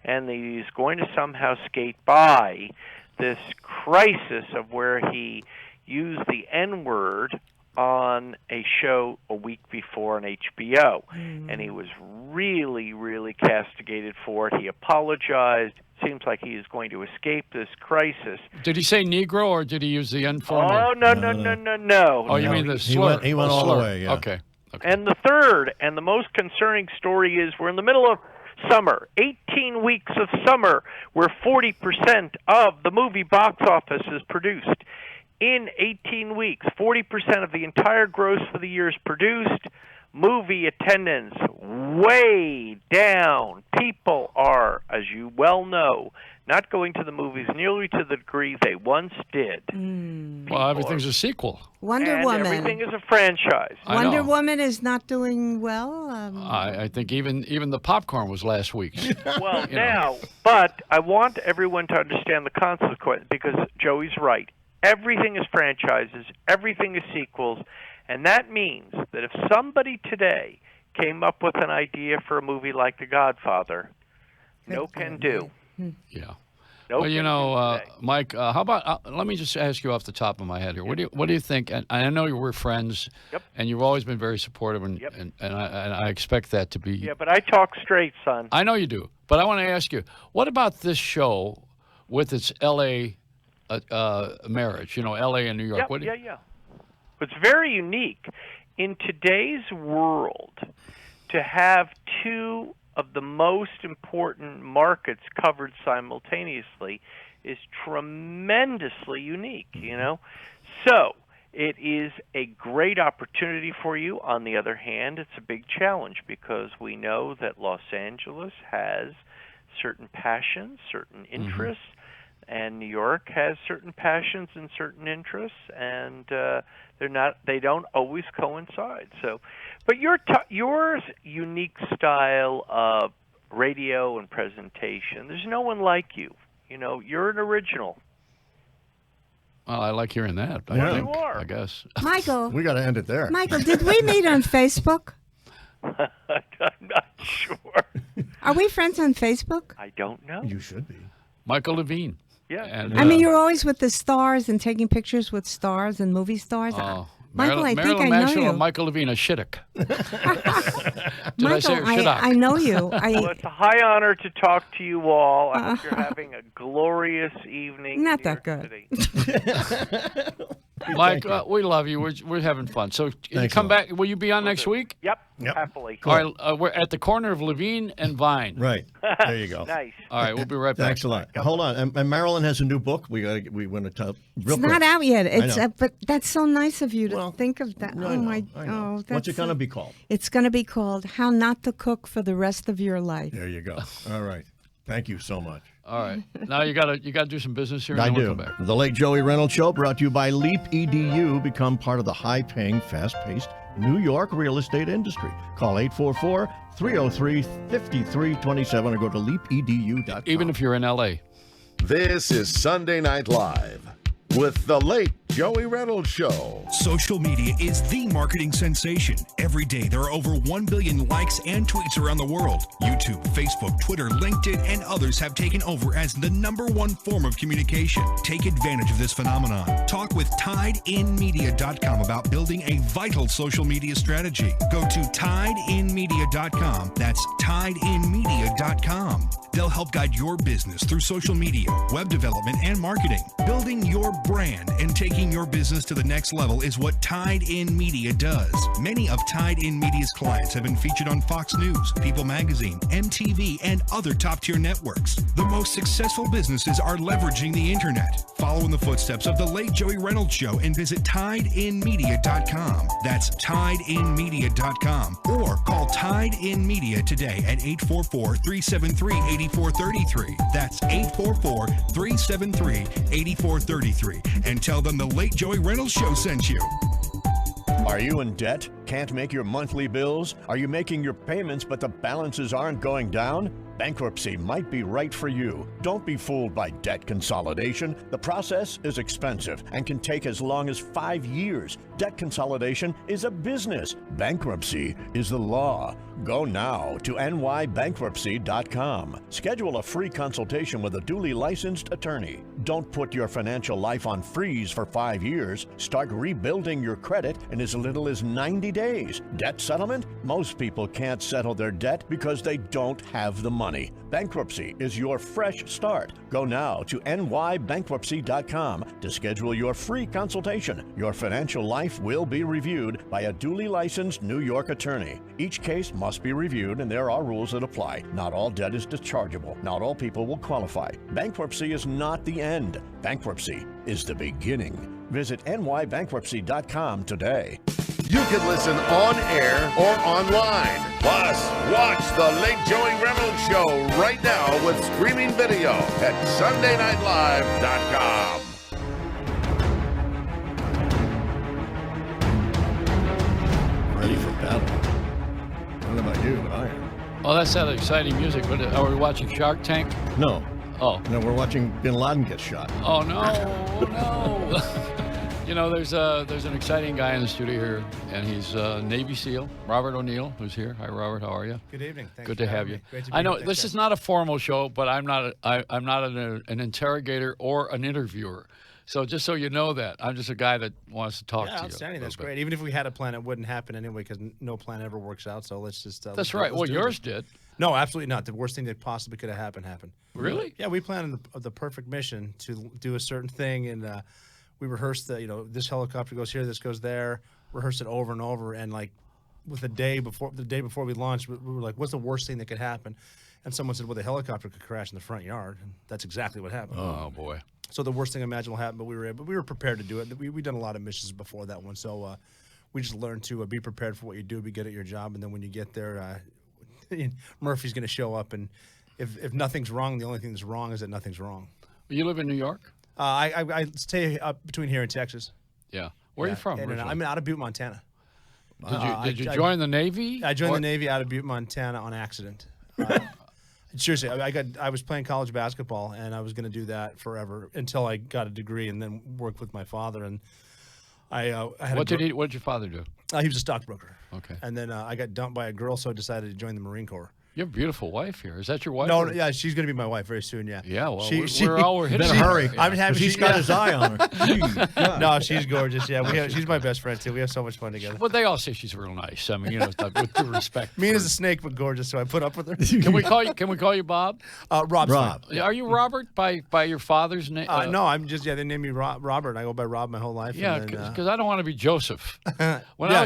and he's going to somehow skate by this crisis of where he used the N-word on a show a week before on HBO. And he was really, really castigated for it. He apologized. Seems like he is going to escape this crisis. Did he say Negro or did he use the informal? Oh, no. Oh, you mean the slur? He went all the way, yeah. Okay. And the third and the most concerning story is we're in the middle of summer, 18 weeks of summer, where 40% of the movie box office is produced. In 18 weeks, 40% of the entire gross for the year is produced. Movie attendance way down. People are, as you well know, not going to the movies nearly to the degree they once did. Well, everything's a sequel. Wonder and Woman. Everything is a franchise. Wonder Woman is not doing well. I think even the popcorn was last week's. Well, now, but I want everyone to understand the consequence because Joey's right. Everything is franchises. Everything is sequels. And that means that if somebody today came up with an idea for a movie like The Godfather, no can do. Yeah. No well, can do Mike, how about let me just ask you off the top of my head here. What do you think? And I know you were friends, and you've always been very supportive, and I expect that to be. Yeah, but I talk straight, son. I know you do, but I want to ask you, what about this show with its L.A. Marriage? L.A. and New York. Yeah. It's very unique in today's world to have two of the most important markets covered simultaneously is tremendously unique, So it is a great opportunity for you. On the other hand, it's a big challenge because we know that Los Angeles has certain passions, certain interests, and New York has certain passions and certain interests, and they don't always coincide. So, but your unique style of radio and presentation, there's no one like you. You're an original. Well, I like hearing that. You are. I guess. Michael. We got to end it there. Michael, did we meet on Facebook? I'm not sure. Are we friends on Facebook? I don't know. You should be. Michael Levine. Yeah. And, I mean, you're always with the stars and taking pictures with stars and movie stars. Michael, I think I know you. Or Michael Levine, a shidduch. Michael, I know you. Well, it's a high honor to talk to you all. I hope you're having a glorious evening. Not that good. Mike, we love you. We're having fun. So come back. Will you be on next week? Yep. Happily. All right, we're at the corner of Levine and Vine. Right. There you go. Nice. All right, we'll be right back. Thanks a lot. Hold on. And Marilyn has a new book. We want to tell real quick. It's not out yet. I know. But that's so nice of you to think of that. I know. What's it going to be called? It's going to be called How Not to Cook for the Rest of Your Life. There you go. All right. Thank you so much. All right. Now you gotta do some business here. And I then do. We'll come back. The late Joey Reynolds Show brought to you by Leap EDU. Become part of the high-paying, fast-paced New York real estate industry. Call 844-303-5327 or go to leapedu.com. Even if you're in L.A. This is Sunday Night Live with the late Joey Reynolds Show. Social media is the marketing sensation. Every day, there are over 1 billion likes and tweets around the world. YouTube, Facebook, Twitter, LinkedIn, and others have taken over as the #1 form of communication. Take advantage of this phenomenon. Talk with TideInMedia.com about building a vital social media strategy. Go to TideInMedia.com. That's TideInMedia.com. They'll help guide your business through social media, web development, and marketing. Building your brand and taking your business to the next level is what Tide In Media does. Many of Tide In Media's clients have been featured on Fox News, People Magazine, MTV, and other top-tier networks. The most successful businesses are leveraging the internet. Follow follow in the footsteps of the late Joey Reynolds Show and visit tideinmedia.com. That's tideinmedia.com. Or call Tide In Media today at 844-373-8433. That's 844-373-8433. And tell them the late Joey Reynolds Show sent you. Are you in debt? Can't make your monthly bills? Are you making your payments but the balances aren't going down? Bankruptcy might be right for you. Don't be fooled by debt consolidation. The process is expensive and can take as long as 5 years. Debt consolidation is a business. Bankruptcy is the law. Go now to nybankruptcy.com. Schedule a free consultation with a duly licensed attorney. Don't put your financial life on freeze for 5 years. Start rebuilding your credit in as little as 90 days. Debt settlement? Most people can't settle their debt because they don't have the money. Bankruptcy is your fresh start. Go now to nybankruptcy.com to schedule your free consultation. Your financial life will be reviewed by a duly licensed New York attorney. Each case must be reviewed and there are rules that apply. Not all debt is dischargeable. Not all people will qualify. Bankruptcy is not the end. Bankruptcy is the beginning. Visit nybankruptcy.com today. You can listen on air or online. Plus, watch the late Joey Reynolds Show right now with streaming video at SundayNightLive.com. Ready for battle. I don't know about you, but I am. Oh, that's that exciting music. Are we watching Shark Tank? No. Oh. No, we're watching Bin Laden get shot. Oh, no. Oh, no. You know, there's an exciting guy in the studio here, and he's Navy SEAL, Robert O'Neill, who's here. Hi, Robert. How are you? Good evening. Thanks Good for to have having you. me. Great to be I know here. this is not a formal show, but I'm not an interrogator or an interviewer. So just so you know that, I'm just a guy that wants to talk to you. Outstanding. That's great. Even if we had a plan, it wouldn't happen anyway because no plan ever works out. So let's just. That's right. Well, yours did. No, absolutely not. The worst thing that possibly could have happened. Really? Yeah, we planned the perfect mission to do a certain thing, and we rehearsed this helicopter goes here, this goes there. Rehearsed it over and over, and like with the day before we launched, we were like, "What's the worst thing that could happen?" And someone said, "Well, the helicopter could crash in the front yard," and that's exactly what happened. Oh boy. So the worst thing imaginable happened, but we were prepared to do it. We've done a lot of missions before that one, so we just learned to be prepared for what you do, be good at your job, and then when you get there, Murphy's going to show up, and if nothing's wrong, the only thing that's wrong is that nothing's wrong. You live in New York? I stay up between here and Texas. Yeah. Where are you from? I'm out of Butte, Montana. Did you join the Navy? I joined the Navy out of Butte, Montana on accident. Seriously, I was playing college basketball, and I was going to do that forever until I got a degree and then worked with my father. And I had what did your father do? He was a stockbroker. Okay. And then I got dumped by a girl, so I decided to join the Marine Corps. You have a beautiful wife here. Is that your wife? No, yeah, she's going to be my wife very soon, yeah. Yeah, well, we're hitting better hurry. I'm happy he's got his eye on her. No, she's gorgeous, yeah. She's my best friend, too. We have so much fun together. Well, they all say she's real nice. I mean, with due respect. Mean as a snake, but gorgeous, so I put up with her. Can we call you Bob? Rob. Are you Robert by your father's name? No, I'm just, they named me Robert. I go by Rob my whole life. Yeah, because I don't want to be Joseph. When I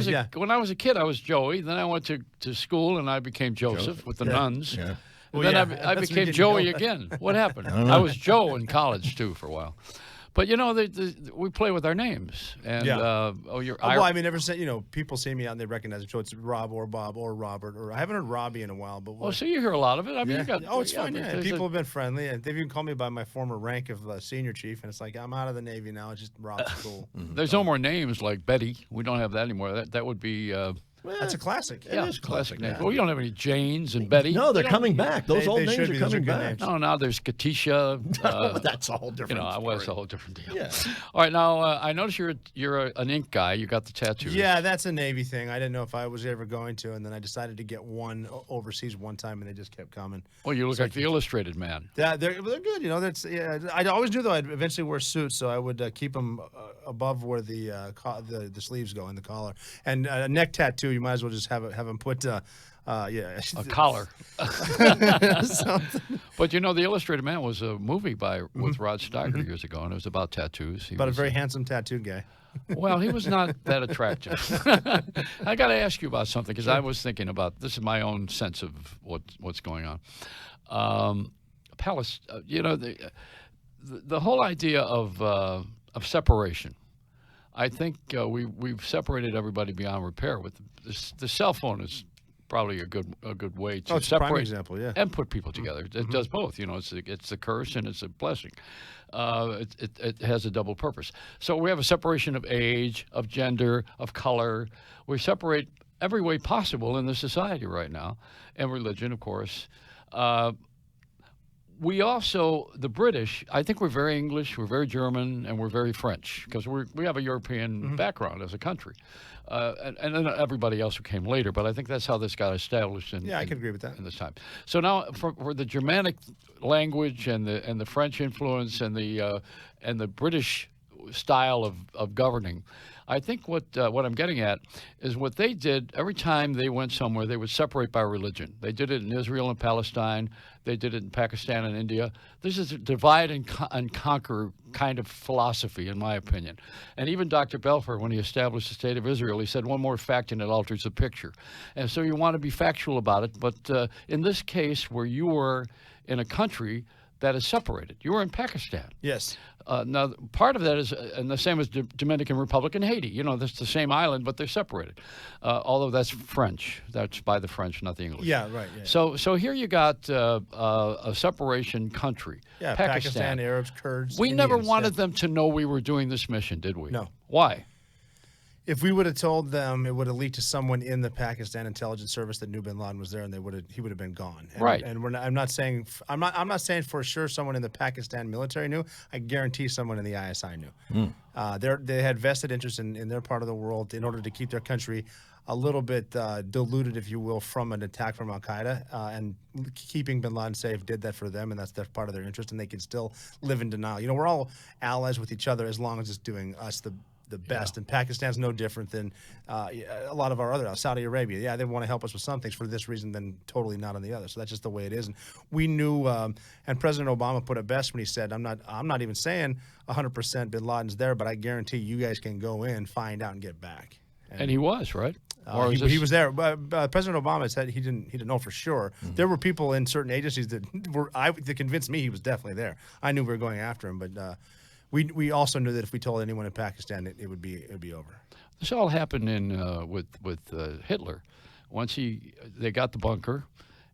was a kid, I was Joey. Then I went to school, and I became Joseph with the nuns. Yeah. And then I became Joey again. What happened? I was Joe in college, too, for a while. But, we play with our names. And, I mean, ever since, people see me out and they recognize it. So it's Rob or Bob or Robert. Or I haven't heard Robbie in a while. But so you hear a lot of it. I mean, it's fun, yeah. People have been friendly. And they've even called me by my former rank of senior chief. And it's like, I'm out of the Navy now. It's just Rob's cool. There's no more names like Betty. We don't have that anymore. That would be... that's a classic. It is a classic name. Well, we don't have any Janes and Betty. No, they're coming back. Those old names are coming back. Names. No, now there's Katisha. That's a whole different story. That's a whole different deal. Yeah. All right, now I notice you're an ink guy. You got the tattoos. Yeah, that's a Navy thing. I didn't know if I was ever going to, and then I decided to get one overseas one time, and they just kept coming. Well, you look like the Illustrated Man. Yeah, they're good. That's I always knew though I'd eventually wear suits, so I would keep them above where the sleeves go in the collar, and a neck tattoo. You might as well just have them put. A collar. But the Illustrated Man was a movie with Rod Steiger years ago, and it was about tattoos. But a very handsome tattooed guy. Well, he was not that attractive. I got to ask you about something because I was thinking about this is my own sense of what's going on. the whole idea of separation. I think we've separated everybody beyond repair. With the cell phone is probably a good way to it's a prime separate example, yeah. and put people together. It does both. It's a curse and it's a blessing. It has a double purpose. So we have a separation of age, of gender, of color. We separate every way possible in the society right now, and religion, of course. We also, the British, I think we're very English, we're very German, and we're very French, because we have a European background as a country. And then everybody else who came later, but I think that's how this got established. I can agree with that. In this time. So now, for the Germanic language and the French influence and the British style of governing, I think what I'm getting at is what they did every time they went somewhere, they would separate by religion. They did it in Israel and Palestine. They did it in Pakistan and India. This is a divide and conquer kind of philosophy, in my opinion. And even Dr. Belfer, when he established the State of Israel, he said one more fact and it alters the picture. And so you want to be factual about it. But in this case, where you were in a country that is separated, you were in Pakistan. Yes. Now, part of that is, and the same as Dominican Republic and Haiti. That's the same island, but they're separated. Although that's French. That's by the French, not the English. Yeah, right. Yeah. So here you got a separation country. Yeah, Pakistan, Arabs, Kurds. We Indians, never wanted them to know we were doing this mission, did we? No. Why? If we would have told them, it would have leaked to someone in the Pakistan intelligence service that knew Bin Laden was there, and he would have been gone. And, right. And I'm not saying for sure someone in the Pakistan military knew. I guarantee someone in the ISI knew. They had vested interest in their part of the world in order to keep their country a little bit diluted, if you will, from an attack from Al Qaeda, and keeping Bin Laden safe did that for them, and that's part of their interest, and they can still live in denial. We're all allies with each other as long as it's doing us the best, and Pakistan's no different than a lot of our other, Saudi Arabia. Yeah, they want to help us with some things for this reason, then totally not on the other. So that's just the way it is. And we knew, and President Obama put it best when he said, "I'm not even saying 100% Bin Laden's there, but I guarantee you guys can go in, find out, and get back." And he was, right? He was there. President Obama said he didn't know for sure. There were people in certain agencies that convinced me he was definitely there. I knew we were going after him, but. We also knew that if we told anyone in Pakistan, it would be over. This all happened with Hitler. Once they got the bunker,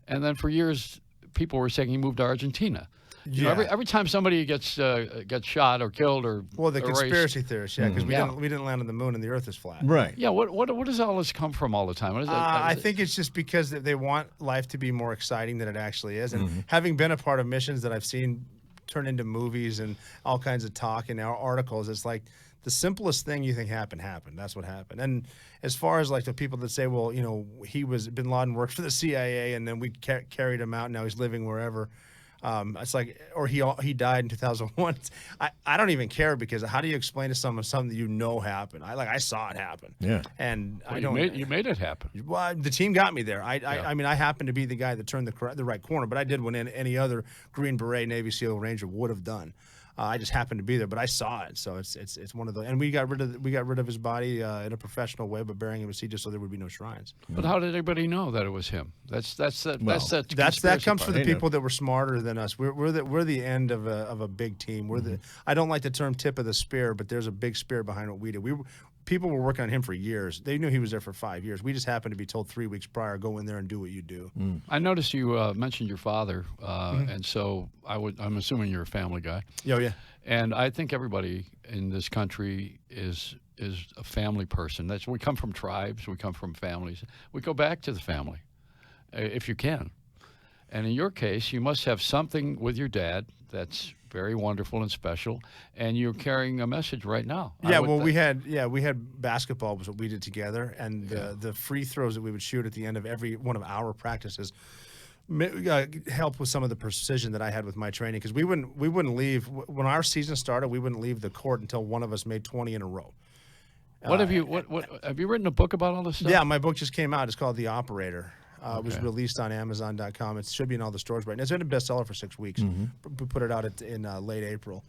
and then for years people were saying he moved to Argentina. Yeah. Every time somebody gets shot or killed or the erased. Conspiracy theorists, because we didn't land on the moon and the Earth is flat. Right. Yeah. What does all this come from all the time? What is I think it's just because they want life to be more exciting than it actually is, and having been a part of missions that I've seen turn into movies and all kinds of talk and articles, it's like the simplest thing you think happened. That's what happened. And as far as like the people that say, well, Bin Laden worked for the CIA and then we carried him out and now he's living wherever. It's like, or he died in 2001. I don't even care, because how do you explain to someone something that happened? I saw it happen. Yeah. And you made it happen. Well, the team got me there. I mean, I happened to be the guy that turned the right corner, but I did what any other Green Beret, Navy SEAL, Ranger would have done. I just happened to be there, but I saw it. So it's one of the, and we got rid of his body in a professional way, but burying him at sea just so there would be no shrines. But how did everybody know that it was him? That comes from the people that were smarter than us. We're the end of a big team. I don't like the term tip of the spear, but there's a big spear behind what we do. People were working on him for years. They knew he was there for 5 years. We just happened to be told 3 weeks prior, go in there and do what you do. I noticed you mentioned your father, and so I'm assuming you're a family guy. Oh, yeah. And I think everybody in this country is a family person. We come from tribes. We come from families. We go back to the family, if you can. And in your case, you must have something with your dad that's very wonderful and special, and you're carrying a message right now. Yeah, we had basketball was what we did together, and the free throws that we would shoot at the end of every one of our practices helped with some of the precision that I had with my training, because we wouldn't leave when our season started. We wouldn't leave the court until one of us made 20 in a row. What have you written a book about all this stuff? Yeah, my book just came out. It's called The Operator. It was released on Amazon.com. It should be in all the stores right now. It's been a bestseller for 6 weeks. We put it out in late April.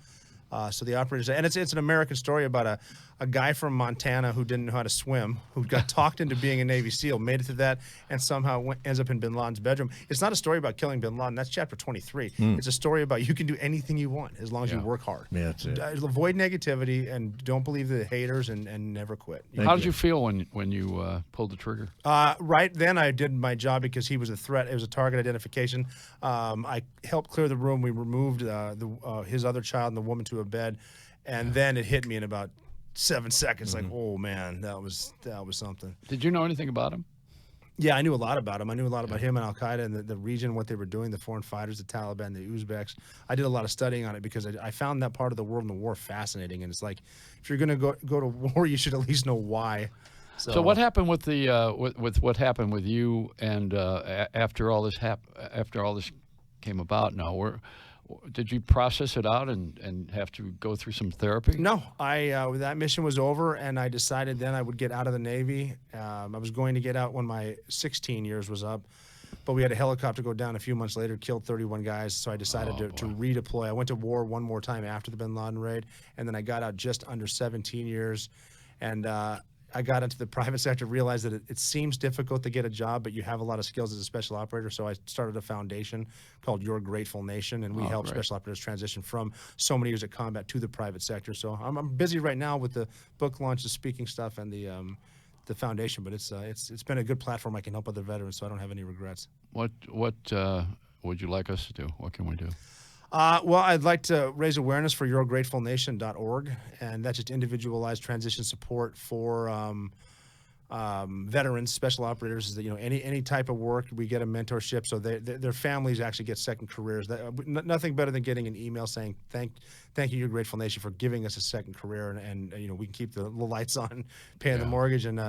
So the operators, and it's an American story about a guy from Montana who didn't know how to swim, who got talked into being a Navy SEAL, made it to that, and somehow ends up in Bin Laden's bedroom. It's not a story about killing Bin Laden. That's chapter 23. It's a story about you can do anything you want as long as you work hard. Yeah, that's it. Avoid negativity and don't believe the haters and never quit. How did you feel when you pulled the trigger? Right then, I did my job because he was a threat. It was a target identification. I helped clear the room. We removed his other child and the woman to a bed, and then it hit me in about 7 seconds. Like, oh man, that was something. Did you know anything about him? Yeah, I knew a lot about him. I knew a lot about him and Al Qaeda and the region, what they were doing, the foreign fighters, the Taliban, the Uzbeks. I did a lot of studying on it because I found that part of the world and the war fascinating. And it's like, if you're going to go to war, you should at least know why. So what happened with the with what happened with you and after all this came about? Now, did you process it out and have to go through some therapy? No, that mission was over, and I decided then I would get out of the Navy. I was going to get out when my 16 years was up, but we had a helicopter go down a few months later, killed 31 guys, so I decided to redeploy. I went to war one more time after the Bin Laden raid, and then I got out just under 17 years, and I got into the private sector, realized that it seems difficult to get a job, but you have a lot of skills as a special operator. So I started a foundation called Your Grateful Nation, and we help special operators transition from so many years of combat to the private sector. So I'm busy right now with the book launch, the speaking stuff, and the foundation. But it's been a good platform. I can help other veterans, so I don't have any regrets. What would you like us to do? What can we do? Well, I'd like to raise awareness for yourgratefulnation.org, and that's just individualized transition support for veterans, special operators. Is that, any type of work, we get a mentorship, so their families actually get second careers. Nothing better than getting an email saying thank you, Your Grateful Nation, for giving us a second career, and we can keep the lights on, paying the mortgage, and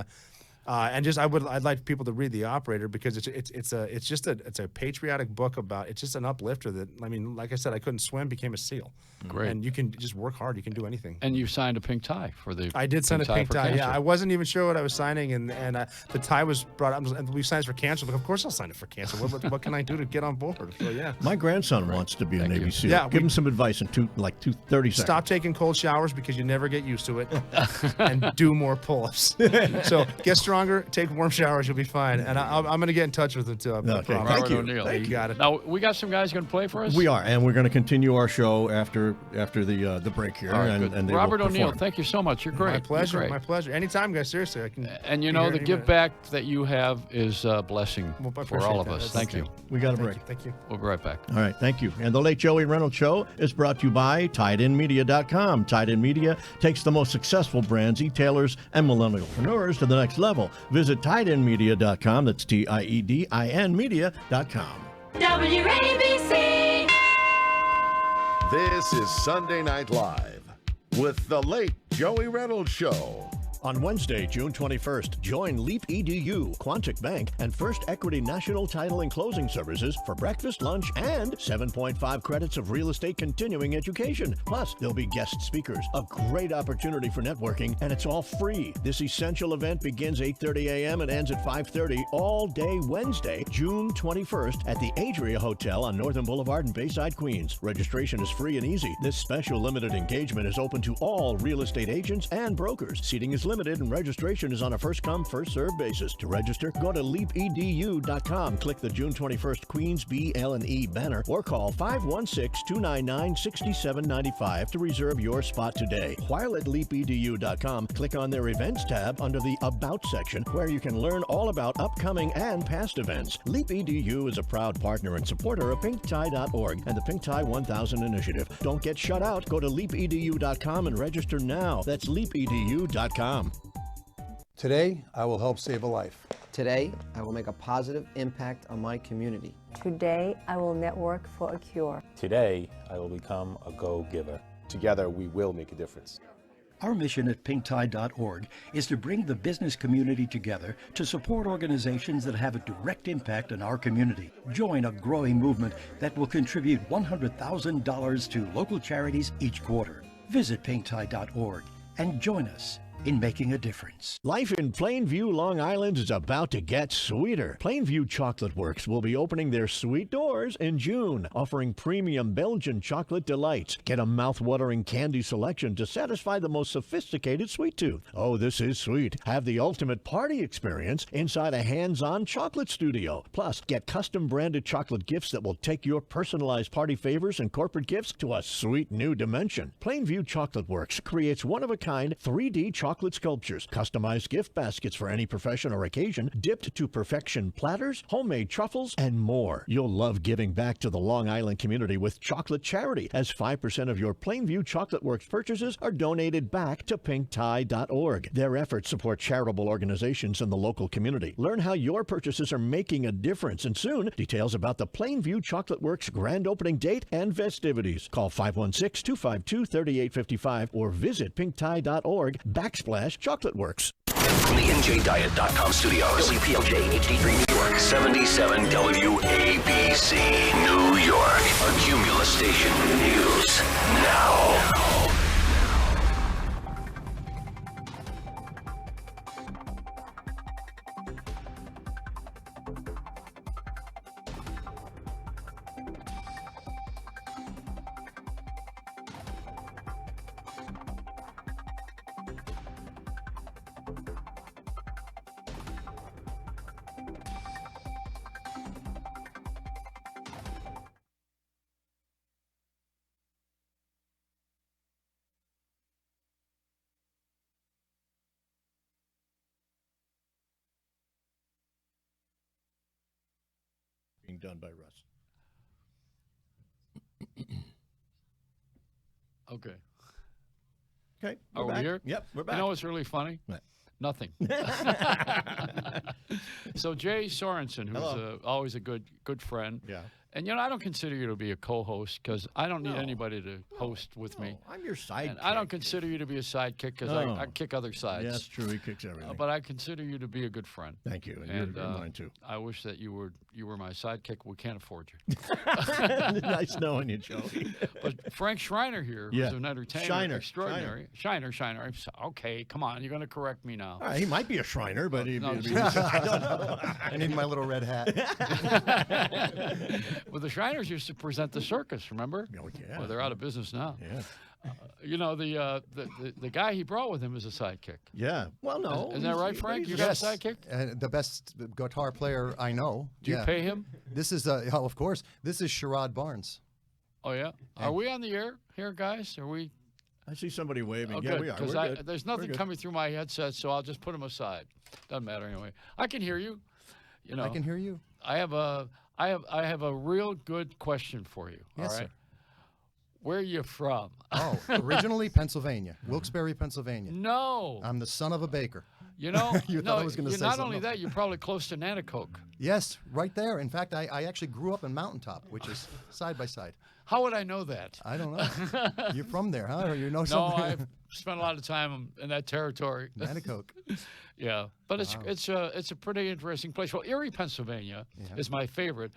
just I'd like people to read The Operator because it's a patriotic book about, it's just an uplifter that, I mean, like I said, I couldn't swim, became a SEAL. Great. And you can just work hard, you can do anything. And you signed a pink tie for the I did sign a pink tie. cancer. Yeah, I wasn't even sure what I was signing, and the tie was brought up, and we signed it for cancer. But of course I'll sign it for cancer. What can I do to get on board? So yeah. My grandson wants to be a Navy SEAL. Yeah, give him some advice in 30 seconds. Stop taking cold showers because you never get used to it, and do more pull-ups. So get stronger, take warm showers, you'll be fine. And I'm going to get in touch with him too. Okay, Robert O'Neill. You got it. Now we got some guys going to play for us. We are, and we're going to continue our show after the break here. All right, and they Robert will O'Neill, perform. thank you so much. You're great. My pleasure. You're great. My pleasure. Anytime, guys. Seriously, I can. And the give back that you have is a blessing for all of us. Thank you. We got a break. Thank you. We'll be right back. All right, thank you. And the Late Joey Reynolds Show is brought to you by TiedInMedia.com. Tied In Media takes the most successful brands, e-tailers, and millennialpreneurs to the next level. Visit TiedInMedia.com. That's TiedIn Media.com. WABC. This is Sunday Night Live with the Late Joey Reynolds Show. On Wednesday, June 21st, join Leap EDU, Quantic Bank, and First Equity National Title and Closing Services for breakfast, lunch, and 7.5 credits of real estate continuing education. Plus, there'll be guest speakers, a great opportunity for networking, and it's all free. This essential event begins 8:30 a.m. and ends at 5:30 all day Wednesday, June 21st at the Adria Hotel on Northern Boulevard in Bayside, Queens. Registration is free and easy. This special limited engagement is open to all real estate agents and brokers. Seating is limited and registration is on a first-come, first-served basis. To register, go to leapedu.com, click the June 21st Queens BL&E banner, or call 516-299-6795 to reserve your spot today. While at leapedu.com, click on their Events tab under the About section, where you can learn all about upcoming and past events. Leap EDU is a proud partner and supporter of pinktie.org and the Pink Tie 1000 initiative. Don't get shut out. Go to leapedu.com and register now. That's leapedu.com. Today, I will help save a life. Today, I will make a positive impact on my community. Today, I will network for a cure. Today, I will become a go-giver. Together, we will make a difference. Our mission at pinktie.org is to bring the business community together to support organizations that have a direct impact on our community. Join a growing movement that will contribute $100,000 to local charities each quarter. Visit pinktie.org and join us in making a difference. Life in Plainview, Long Island is about to get sweeter. Plainview Chocolate Works will be opening their sweet doors in June, offering premium Belgian chocolate delights. Get a mouth-watering candy selection to satisfy the most sophisticated sweet tooth. Oh, this is sweet. Have the ultimate party experience inside a hands-on chocolate studio. Plus, get custom-branded chocolate gifts that will take your personalized party favors and corporate gifts to a sweet new dimension. Plainview Chocolate Works creates one-of-a-kind 3D chocolate sculptures, customized gift baskets for any profession or occasion, dipped to perfection platters, homemade truffles, and more. You'll love giving back to the Long Island community with chocolate charity, as 5% of your Plainview Chocolate Works purchases are donated back to pinktie.org. Their efforts support charitable organizations in the local community. Learn how your purchases are making a difference, and soon, details about the Plainview Chocolate Works grand opening date and festivities. Call 516-252-3855 or visit pinktie.org/Chocolate Works. From the NJDiet.com studios, WPLJ HD3 New York, 77 WABC New York, a Cumulus station. News now. Being done by Russ. Okay. Okay. Are we back. here? Yep, we're back. You know what's really funny? What? Nothing. So Jay Sorensen, who's always a good friend. Yeah. And, I don't consider you to be a co-host because I don't need anybody to host with me. I'm your sidekick. And I don't consider you to be a sidekick because I kick other sides. Yeah, that's true. He kicks everything. But I consider you to be a good friend. Thank you. And you're mine, too. I wish that you were my sidekick. We can't afford you. Nice knowing you, Joey. But Frank Schreiner here, who's an entertainer Shiner. extraordinary. Shiner. Okay, come on. You're going to correct me now. All right, he might be a Shriner, but No, I don't know. I need my little red hat. Well, the Shriners used to present the circus, remember? Oh, yeah. Well, they're out of business now. Yeah. The guy he brought with him is a sidekick. Yeah. Well, no. Isn't that right, Frank? You got a sidekick? The best guitar player I know. Do you pay him? This is, of course, this is Sherrod Barnes. Oh, yeah? Are we on the air here, guys? Are we? I see somebody waving. Oh, yeah, good, we are. because there's nothing coming through my headset, so I'll just put them aside. Doesn't matter anyway. I can hear you. I can hear you. I have a real good question for you. Yes, all right? sir. Where are you from? Oh, originally Pennsylvania, Wilkes-Barre, Pennsylvania. No. I'm the son of a baker. You know, you thought I was going to say not something only else. that, you're probably close to Nanticoke. Yes, right there. In fact, I actually grew up in Mountaintop, which is side by side. How would I know that? I don't know. You're from there, huh? Or you know No, something? I've spent a lot of time in that territory. Nanticoke. Yeah, but it's a pretty interesting place. Well, Erie, Pennsylvania is my favorite.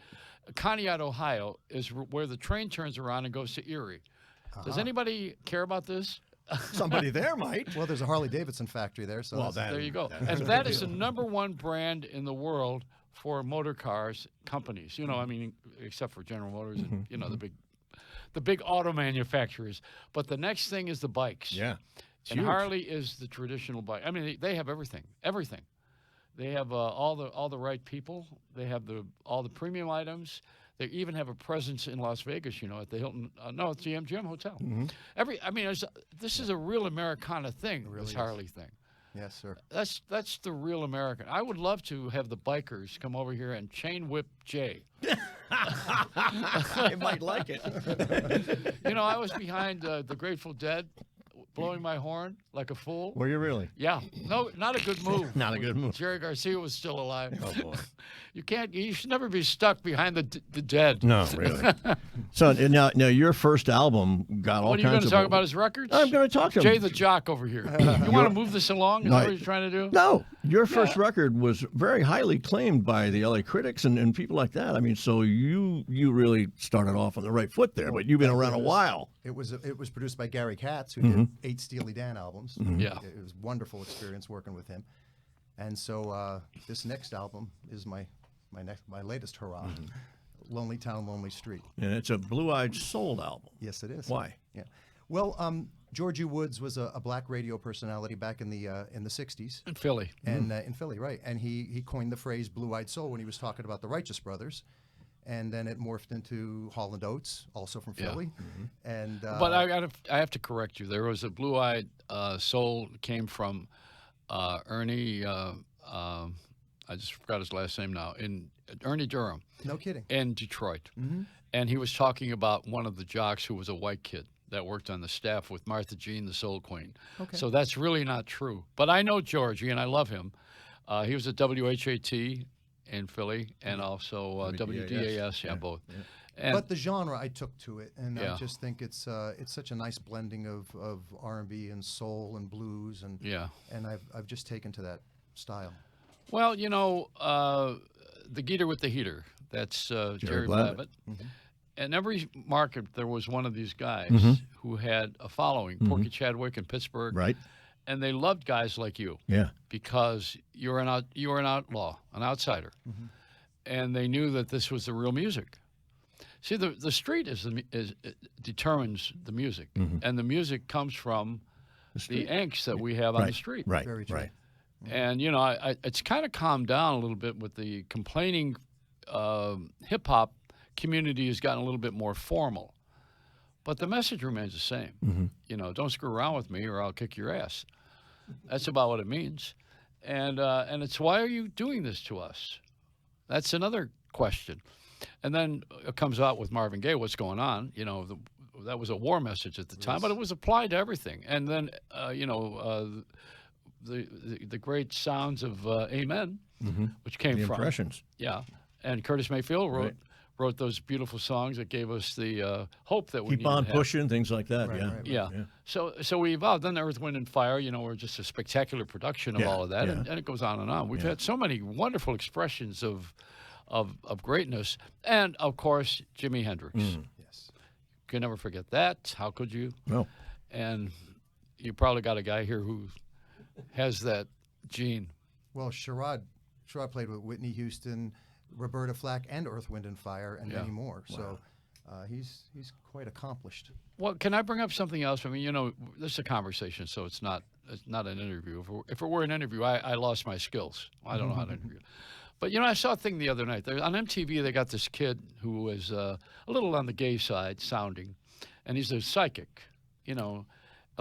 Conneaut, Ohio is where the train turns around and goes to Erie. Does anybody care about this? Somebody there might. Well, there's a Harley-Davidson factory there, so there you go. And that is the #1 brand in the world for motor cars companies. I mean, except for General Motors and the big auto manufacturers. But the next thing is the bikes. Yeah. And Harley is the traditional bike. I mean, they have everything. They have all the right people. They have all the premium items. They even have a presence in Las Vegas, at the Hilton. No, it's the MGM Hotel. Mm-hmm. This is a real Americana thing, this Harley thing. Yes, sir. That's the real American. I would love to have the bikers come over here and chain whip Jay. I might like it. I was behind the Grateful Dead, blowing my horn like a fool. Were you really? Yeah. No, not a good move. Not a good move. Jerry Garcia was still alive. Oh, boy. You should never be stuck behind the dead. No, really. So now your first album got all kinds of... What are you going to talk about his records? I'm going to talk to him. Jay the Jock over here. You want to move this along? Is that what you're trying to do? No. Your first record was very highly claimed by the LA critics and people like that. I mean, so you really started off on the right foot there, but you've been around a while. It was produced by Gary Katz, who did 8 Steely Dan albums. Yeah. It was a wonderful experience working with him. And so this next album is my latest hurrah, Lonely Town, Lonely Street. And it's a blue-eyed soul album. Yes, it is. Why? Yeah. Well, Georgie Woods was a black radio personality back in the 60s. In Philly. And in Philly, right. And he coined the phrase blue-eyed soul when he was talking about the Righteous Brothers. And then it morphed into Hall & Oates, also from Philly. And but I have to correct you. There was a blue-eyed soul came from Ernie. I just forgot his last name now. In Ernie Durham. No kidding. In Detroit, and he was talking about one of the jocks who was a white kid that worked on the staff with Martha Jean, the Soul Queen. Okay. So that's really not true. But I know Georgie, and I love him. He was at WHAT in Philly, and also WDAS. Yeah, both. Yeah. And but the genre I took to it, and Yeah. I just think it's such a nice blending of R&B and soul and blues, and and I've just taken to that style. Well, you know, the Geeter with the Heater. That's Jerry Blavat. In every market, there was one of these guys who had a following. Porky Chadwick in Pittsburgh. Right. And they loved guys like you. Yeah. Because you were an outlaw, an outsider. And they knew that this was the real music. See, the street determines the music. And the music comes from the angst that we have on the street. Right, Very true. right. And, you know, it's kind of calmed down a little bit with the complaining hip-hop community has gotten a little bit more formal. But the message remains the same. You know, don't screw around with me or I'll kick your ass. That's about what it means. And it's, why are you doing this to us? That's another question. And then it comes out with Marvin Gaye, what's going on? You know, that was a war message at the time, but it was applied to everything. And then, you know, the great sounds of Amen, which came the from Impressions. Yeah, and Curtis Mayfield wrote those beautiful songs that gave us the hope that we Keep on have. pushing, things like that. Yeah. So we evolved. Then Earth, Wind, and Fire. You know, were just a spectacular production of all of that, and it goes on and on. We've had so many wonderful expressions of greatness, and of course Jimi Hendrix. Yes. You can never forget that. How could you? No. And you probably got a guy here who has that gene. Well, Sherrod played with Whitney Houston, Roberta Flack, and Earth, Wind, and Fire, and many more. So he's quite accomplished. Well, can I bring up something else? I mean, you know, this is a conversation, so it's not an interview. If it were an interview, I lost my skills. I don't know how to interview. But, you know, I saw a thing the other night. On MTV, they got this kid who was a little on the gay side sounding, and he's a psychic, you know,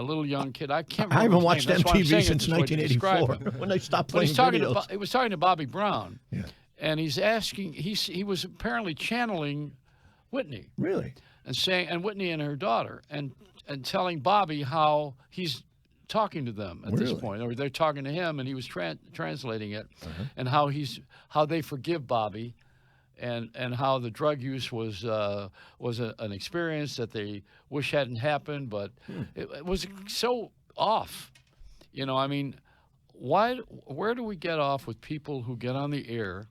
a little young kid. I can't remember. I haven't his watched name. That's why I'm MTV saying it since this way to describe 1984 him. when they stopped But playing he's talking videos. he was talking to Bobby Brown. Yeah. And he's asking, he was apparently channeling Whitney. Really? And saying, and Whitney and her daughter, and telling Bobby how he's talking to them at this point, or they're talking to him, and he was translating it, and how they forgive Bobby, and how the drug use was an experience that they wish hadn't happened, but it was so off. You know, I mean, where do we get off with people who get on the air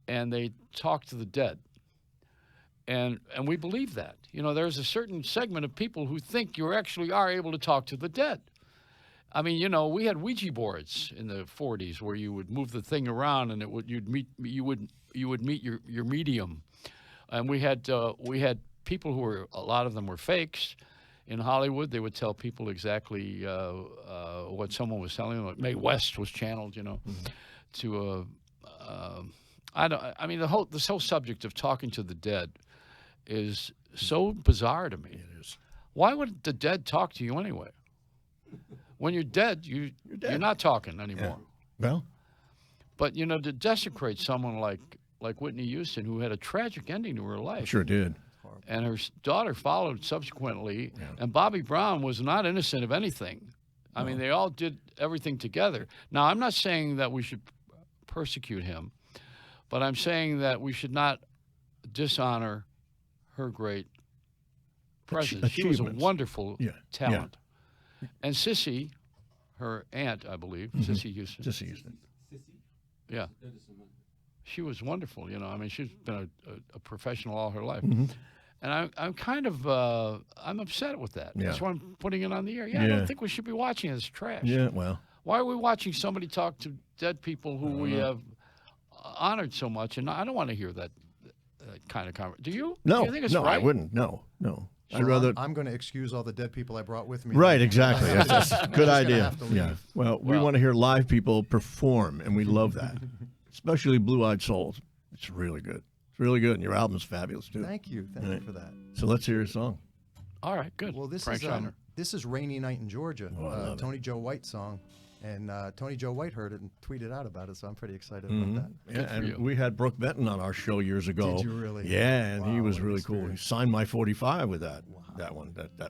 and they talk to the dead? And we believe that. You know, there's a certain segment of people who think you actually are able to talk to the dead. I mean, you know, we had Ouija boards in the 40s where you would move the thing around and you would meet your medium. And we had people who a lot of them were fakes. In Hollywood, they would tell people exactly what someone was telling them. Like Mae West was channeled, you know, to this whole subject of talking to the dead is so bizarre to me. It is. Why would the dead talk to you anyway? When you're dead, you're not talking anymore. Yeah. Well, but you know, to desecrate someone like Whitney Houston, who had a tragic ending to her life. Sure did. And her daughter followed subsequently, and Bobby Brown was not innocent of anything. I mean, they all did everything together. Now, I'm not saying that we should persecute him, but I'm saying that we should not dishonor her great presence. She was a wonderful talent. Yeah. And Sissy, her aunt, I believe, Sissy Houston. Sissy Houston. Yeah. She was wonderful, you know. I mean, she's been a professional all her life. And I'm kind of I'm upset with that. Yeah. That's why I'm putting it on the air. Yeah, I Yeah. don't think we should be watching it. It's trash. Yeah, well. Why are we watching somebody talk to dead people who we know. have honored so much? And I don't want to hear that kind of conversation. Do you? No, Do you think it's no, right? I wouldn't. No. I'd Sure, rather. I'm going to excuse all the dead people I brought with me. Right, exactly. That's a I'm good just gonna idea. have to leave. Yeah. Well, we want to hear live people perform, and we love that, especially Blue Eyed Souls. It's really good. It's really good, and your album's fabulous too. Thank you. Thank you for that. So let's hear your song. All right, good. Well, this Frank is Shiner. this is "Rainy Night in Georgia," Oh, I love it. Tony Joe White song, and Tony Joe White heard it and tweeted out about it. So I'm pretty excited about that. Yeah, and we had Brooke Benton on our show years ago. Did you really? Yeah, and he Wow, was what an really cool. He signed my 45 with that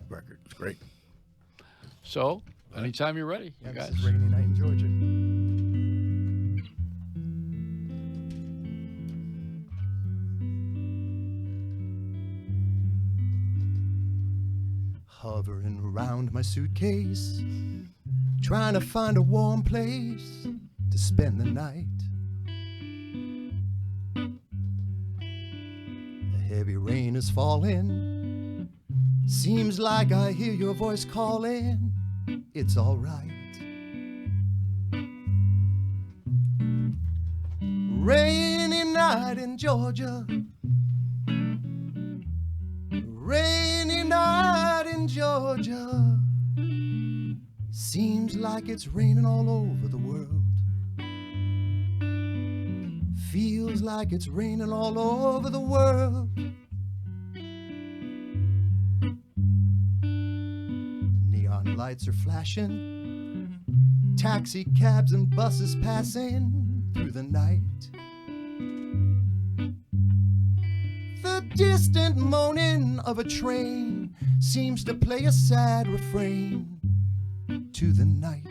record. It's great. So, anytime you're ready, Yeah, you this guys. is "Rainy Night in Georgia." Hovering around my suitcase, trying to find a warm place to spend the night. A heavy rain is falling, seems like I hear your voice calling. It's all right. Rainy night in Georgia. Rainy night in Georgia. Seems like it's raining all over the world. Feels like it's raining all over the world. Neon lights are flashing, taxi cabs and buses passing through the night. The distant moaning of a train seems to play a sad refrain to the night.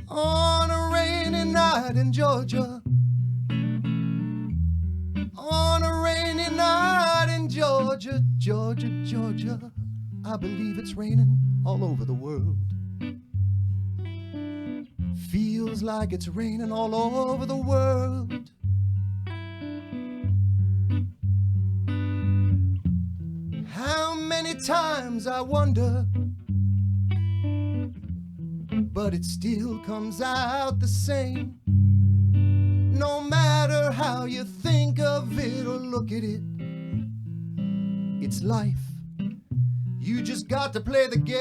On a rainy night in Georgia, on a rainy night in Georgia, Georgia, Georgia, I believe it's raining all over the world. Feels like it's raining all over the world. How many times I wonder, but it still comes out the same. No matter how you think of it or look at it, it's life. You just got to play the game.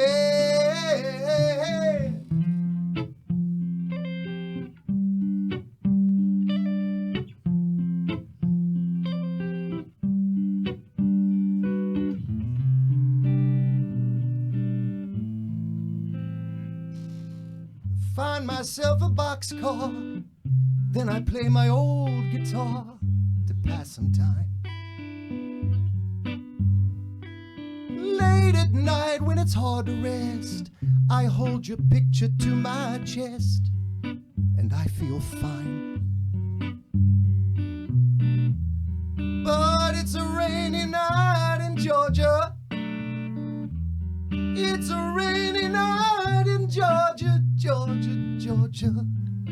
Find myself a boxcar, then I play my old guitar to pass some time. Late at night when it's hard to rest, I hold your picture to my chest and I feel fine. But it's a rainy night in Georgia. It's a rainy night in Georgia, Georgia, Georgia.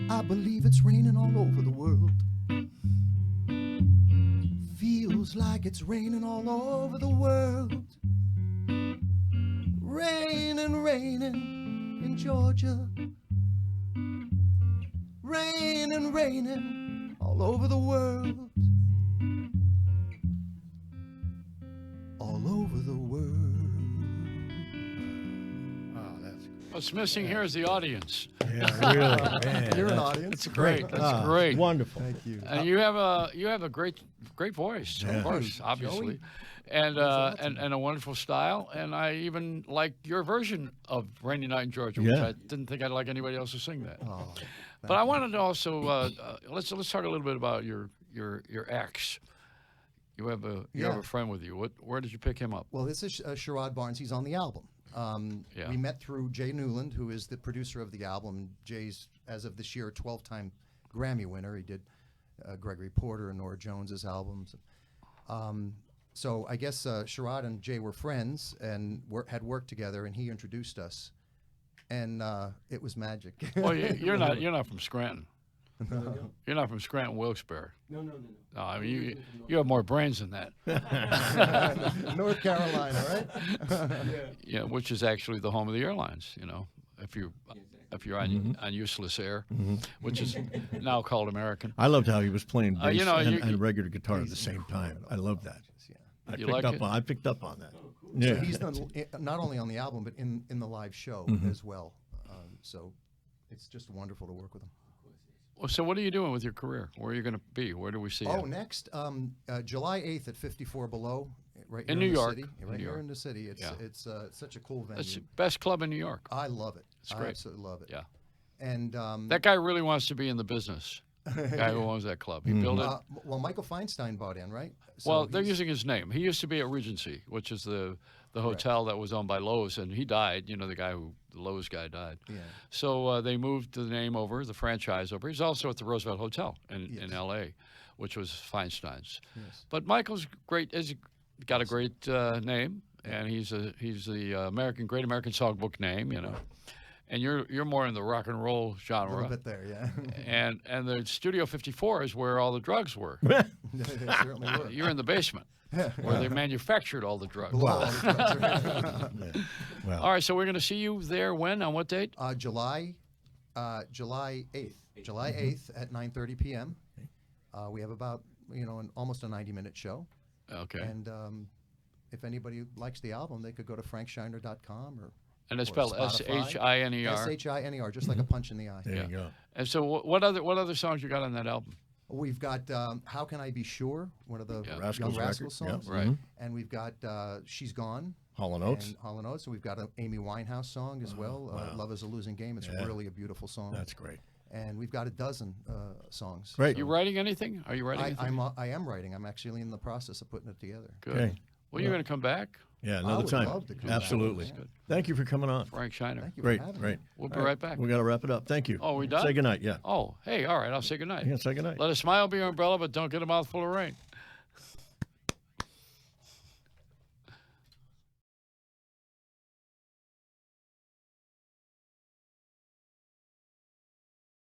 I believe it's raining all over the world. Feels like it's raining all over the world. Raining, raining in Georgia. Raining, raining all over the world. All over the world. What's missing here is the audience. Yeah, really. Man, You're an audience. It's great. That's great. Wonderful. Thank you. And you have a great voice, Yeah. of course, obviously, and a wonderful style. And I even like your version of "Rainy Night in Georgia," which Yeah. I didn't think I'd like anybody else to sing that. Oh, But I wanted to also let's talk a little bit about your ex. You have a friend with you. Where did you pick him up? well, this is Sherrod Barnes. He's on the album. Yeah. We met through Jay Newland, who is the producer of the album. Jay's, as of this year, 12-time Grammy winner. He did Gregory Porter and Nora Jones's albums. So I guess Sherrod and Jay were friends and had worked together, and he introduced us, and it was magic. Well, you're not from Scranton. You're not from Scranton, Wilkes-Barre. No. I mean, you have more brains than that. North Carolina, right? Yeah, which is actually the home of the airlines. You know, if you're on useless air, which is now called American. I loved how he was playing bass and you- regular guitar at the same time. I love that. You like it? I picked up on that. So Yeah. he's done not only on the album, but in the live show as well. So it's just wonderful to work with him. Well, so what are you doing with your career? Where are you going to be? Where do we see you? Next, July 8th at 54 Below, right In here New the York. city. In Right New here York. in the city. It's such a cool venue. It's the best club in New York. I love it. It's great. I absolutely love it. Yeah. And That guy really wants to be in the business. The guy who owns that club. He built it. well, Michael Feinstein bought in, right? So Well, they're using his name. He used to be at Regency, which is the hotel that was owned by Lowe's, and he died. You know, the Lowe's guy died. Yeah. So they moved the name over, the franchise over. He's also at the Roosevelt Hotel in L.A., which was Feinstein's. Yes. But Michael's great. He's got a great name, and he's the Great American Songbook name. You know. And you're more in the rock and roll genre. A little bit there, yeah. and the Studio 54 is where all the drugs were. They certainly were. You're in the basement where they manufactured all the drugs. Wow. Well. All right, so we're going to see you there when? On what date? July 8th. July 8th at 9:30 p.m. We have about almost a 90-minute show. Okay. And if anybody likes the album, they could go to frankshiner.com or. And it's spelled S-H-I-N-E-R. S-H-I-N-E-R, just like a punch in the eye. There you go. And so what other songs you got on that album? We've got How Can I Be Sure, one of the Rascals Young Rascals record. songs. Yep. Right. And we've got She's Gone. Hall & Oates. And Hall & Oates. And we've got an Amy Winehouse song as well, wow. Love is a Losing Game. It's really a beautiful song. That's great. And we've got a dozen songs. Great. You writing anything? Are you writing anything? I am writing. I'm actually in the process of putting it together. Good. Okay. Well, you're going to come back? Yeah, I another would time. love to come Absolutely. back. Thank you for coming on. Frank Shiner. Thank you Great, for having great. me. We'll be All right back. We got to wrap it up. Thank you. Oh, we done? Say goodnight, yeah. Oh, hey, all right, I'll say goodnight. Yeah, say goodnight. Let a smile be your umbrella, but don't get a mouthful of rain.